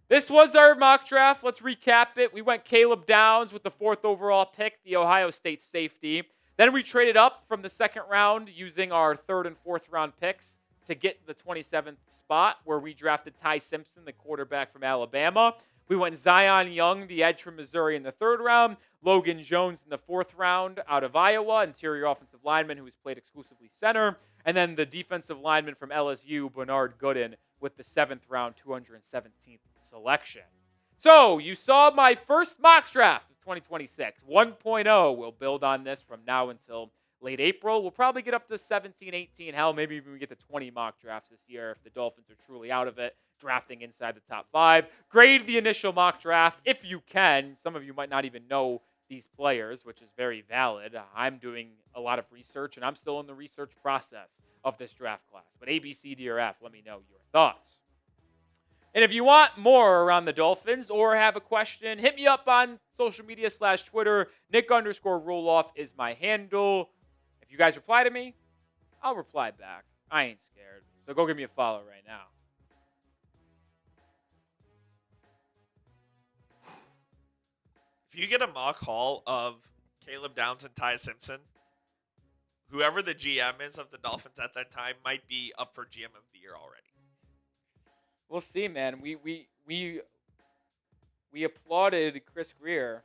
This was our mock draft. Let's recap it. We went Caleb Downs with the 4th overall pick, the Ohio State safety. Then we traded up from the 2nd round using our 3rd and 4th round picks to get the 27th spot, where we drafted Ty Simpson, the quarterback from Alabama. We went Zion Young, the edge from Missouri, in the 3rd round. Logan Jones in the 4th round out of Iowa, interior offensive lineman who has played exclusively center. And then the defensive lineman from LSU, Bernard Gooden, with the 7th round, 217th selection. So you saw my first mock draft of 2026, 1.0. We'll build on this from now until late April. We'll probably get up to 17, 18. Hell, maybe even we get to 20 mock drafts this year if the Dolphins are truly out of it, drafting inside the top 5. Grade the initial mock draft if you can. Some of you might not even know these players, which is very valid. I'm doing a lot of research, and I'm still in the research process of this draft class. But A, B, C, D, or F, let me know your thoughts. And if you want more around the Dolphins or have a question, hit me up on social media /Twitter. Nick_Roloff is my handle. If you guys reply to me, I'll reply back. I ain't scared. So go give me a follow right now. If you get a mock haul of Caleb Downs and Ty Simpson, whoever the GM is of the Dolphins at that time might be up for GM of the year already. We'll see, man. We applauded Chris Grier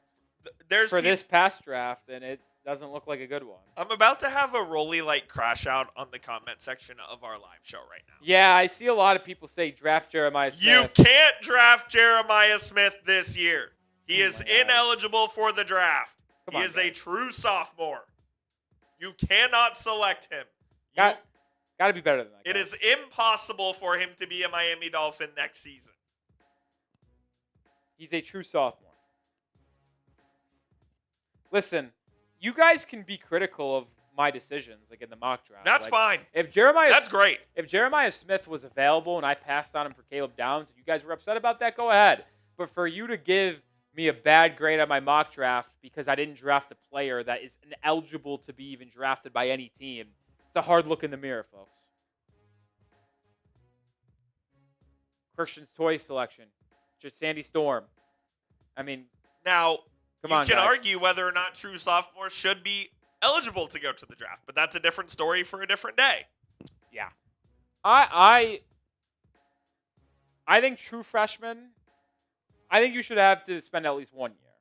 for this past draft, and Doesn't look like a good one. I'm about to have a Rolly like crash out on the comment section of our live show right now. Yeah, I see a lot of people say draft Jeremiah Smith. You can't draft Jeremiah Smith this year. He is ineligible for the draft. He is a true sophomore. You cannot select him. Got to be better than that. It is impossible for him to be a Miami Dolphin next season. He's a true sophomore. Listen, you guys can be critical of my decisions, like in the mock draft. That's fine. That's great. If Jeremiah Smith was available and I passed on him for Caleb Downs, and you guys were upset about that, go ahead. But for you to give me a bad grade on my mock draft because I didn't draft a player that is ineligible to be even drafted by any team, it's a hard look in the mirror, folks. Christian's toy selection, just Sandy Storm. I mean, now you can argue whether or not true sophomores should be eligible to go to the draft, but that's a different story for a different day. Yeah, I think true freshmen. I think you should have to spend at least 1 year.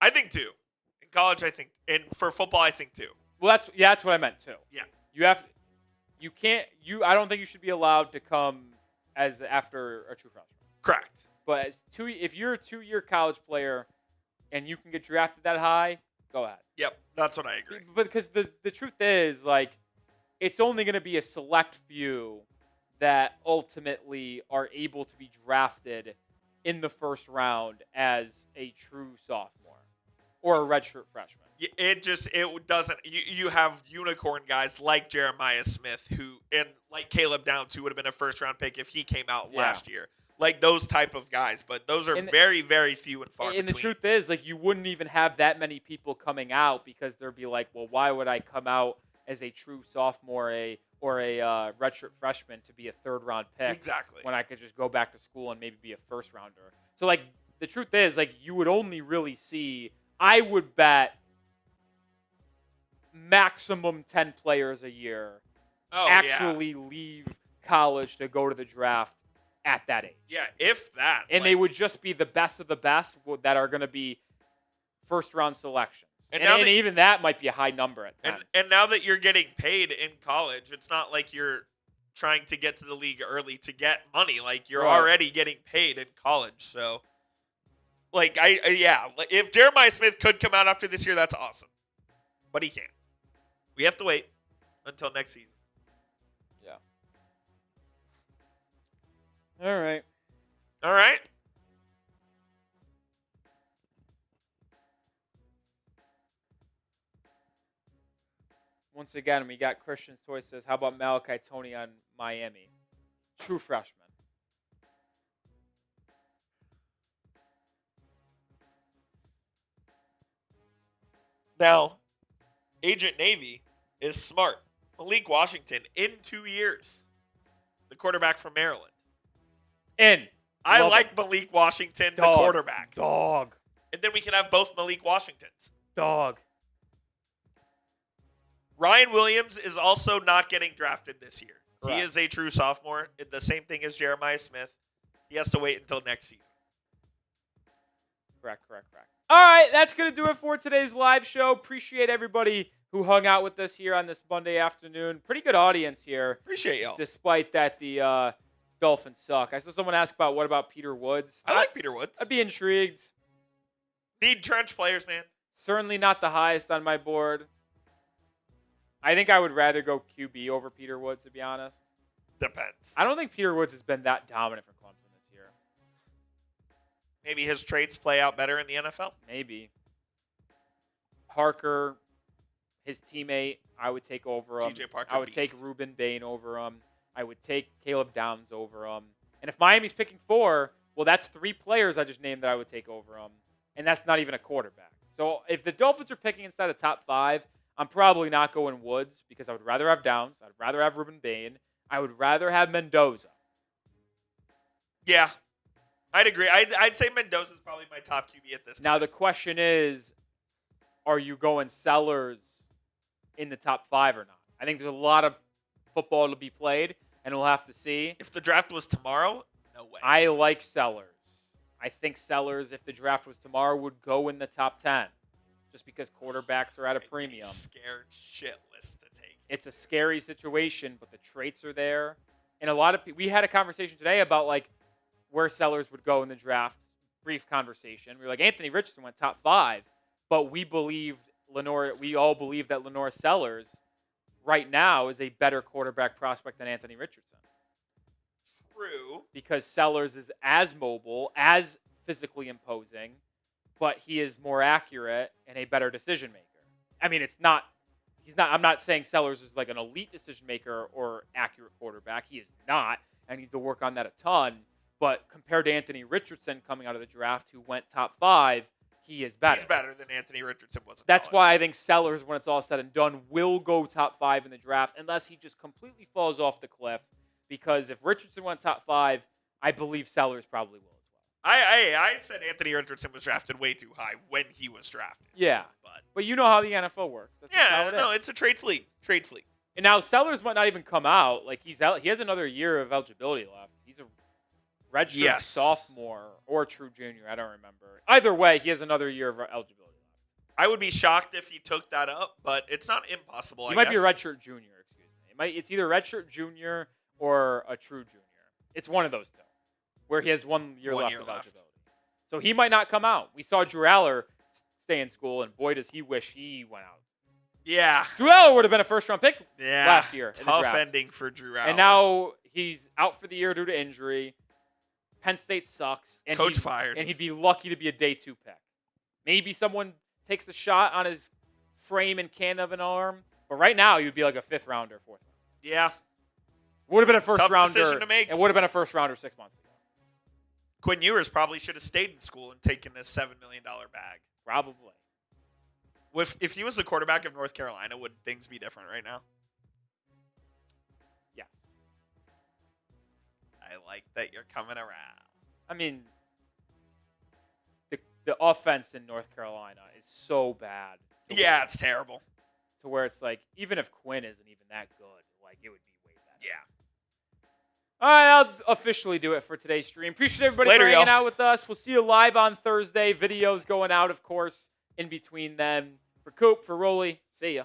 I think 2. In college, I think, and for football, I think 2. Well, that's what I meant too. Yeah, I don't think you should be allowed to come as after a true freshman. Correct. But if you're a 2-year college player and you can get drafted that high, go ahead. Yep, that's what I agree. But because the truth is, like, it's only going to be a select few that ultimately are able to be drafted in the first round as a true sophomore or a redshirt freshman. It doesn't. You have unicorn guys like Jeremiah Smith and like Caleb Downs, who would have been a first-round pick if he came out last year. Like those type of guys, but those are very, very few and far between. And the truth is, like, you wouldn't even have that many people coming out because they'd be like, well, why would I come out as a true sophomore or a redshirt freshman to be a third-round pick? Exactly. When I could just go back to school and maybe be a first-rounder. So, like, the truth is, like, you would only really see, I would bet, maximum 10 players a year leave college to go to the draft at that age. Yeah, if that. And they would just be the best of the best that are going to be first-round selections. And even that might be a high number at 10. And now that you're getting paid in college, it's not like you're trying to get to the league early to get money. Like, you're already getting paid in college. So, like, if Jeremiah Smith could come out after this year, that's awesome. But he can't. We have to wait until next season. Yeah. All right. All right. Once again, we got Christian's Toy says, how about Malachi Tony on Miami? True freshman. Now, Agent Navy is smart. Malik Washington in 2 years. The quarterback from Maryland. I like Malik Washington, the quarterback. Dog. And then we can have both Malik Washingtons. Dog. Ryan Williams is also not getting drafted this year. Correct. He is a true sophomore. The same thing as Jeremiah Smith. He has to wait until next season. Correct. All right, that's going to do it for today's live show. Appreciate everybody who hung out with us here on this Monday afternoon. Pretty good audience here. Appreciate y'all. Despite that the Dolphins suck. I saw someone ask what about Peter Woods? I like Peter Woods. I'd be intrigued. Need trench players, man. Certainly not the highest on my board. I think I would rather go QB over Peter Woods, to be honest. Depends. I don't think Peter Woods has been that dominant for Clemson this year. Maybe his traits play out better in the NFL? Maybe. Parker, his teammate, I would take over him. TJ Parker, I would take Ruben Bain over him. I would take Caleb Downs over him. And if Miami's picking 4, well, that's 3 players I just named that I would take over him. And that's not even a quarterback. So if the Dolphins are picking inside the top 5, I'm probably not going Woods because I would rather have Downs. I'd rather have Ruben Bain. I would rather have Mendoza. Yeah, I'd agree. I'd say Mendoza's probably my top QB at this time. Now the question is, are you going Sellers in the top 5 or not? I think there's a lot of football to be played, and we'll have to see. If the draft was tomorrow, no way. I like Sellers. I think Sellers, if the draft was tomorrow, would go in the top 10. just because quarterbacks are at a I'd be premium. scared shitless to take. It's a scary situation, but the traits are there. And a lot of we had a conversation today about like where sellers would go in the draft. Brief conversation. We were like, Anthony Richardson went top 5, but we all believe that Lenore Sellers right now is a better quarterback prospect than Anthony Richardson. True. Because Sellers is as mobile, as physically imposing, but he is more accurate and a better decision maker. I mean, I'm not saying Sellers is like an elite decision maker or accurate quarterback. He is not. I need to work on that a ton. But compared to Anthony Richardson coming out of the draft, who went top 5, he is better. He's better than Anthony Richardson was in That's college. why I think Sellers, when it's all said and done, will go top 5 in the draft unless he just completely falls off the cliff. Because if Richardson went top 5, I believe Sellers probably will as well. I said Anthony Richardson was drafted way too high when he was drafted. Yeah. But you know how the NFL works. That's just how Yeah, it no, is. it's a traits league. Traits league. And now Sellers might not even come out. Like he has another year of eligibility left. He's a redshirt sophomore or true junior. I don't remember. Either way, he has another year of eligibility left. I would be shocked if he took that up, but it's not impossible. He might be a redshirt junior. Excuse me. It's either redshirt junior or a true junior. It's one of those two, where he has 1 year left of eligibility. So he might not come out. We saw Drew Aller stay in school, and boy, does he wish he went out. Yeah. Drew Aller would have been a first-round pick last year. Tough ending for Drew Aller. And now he's out for the year due to injury. Penn State sucks. And Coach fired. And he'd be lucky to be a day 2 pick. Maybe someone takes the shot on his frame and can of an arm. But right now, he would be like a 5th rounder, 4th rounder. Yeah. Would have been a first Tough rounder. decision to make. And would have been a first rounder 6 months ago. Quinn Ewers probably should have stayed in school and taken a $7 million bag. Probably. If he was the quarterback of North Carolina, would things be different right now? Yes. I like that you're coming around. I mean, the offense in North Carolina is so bad. Yeah, it's terrible. To where it's like, even if Quinn isn't even that good, like it would be way better. Yeah. All right, I'll officially do it for today's stream. Appreciate everybody Later, for hanging y'all. out with us. We'll see you live on Thursday. Videos going out, of course, in between them. For Coop, for Rolly, see ya.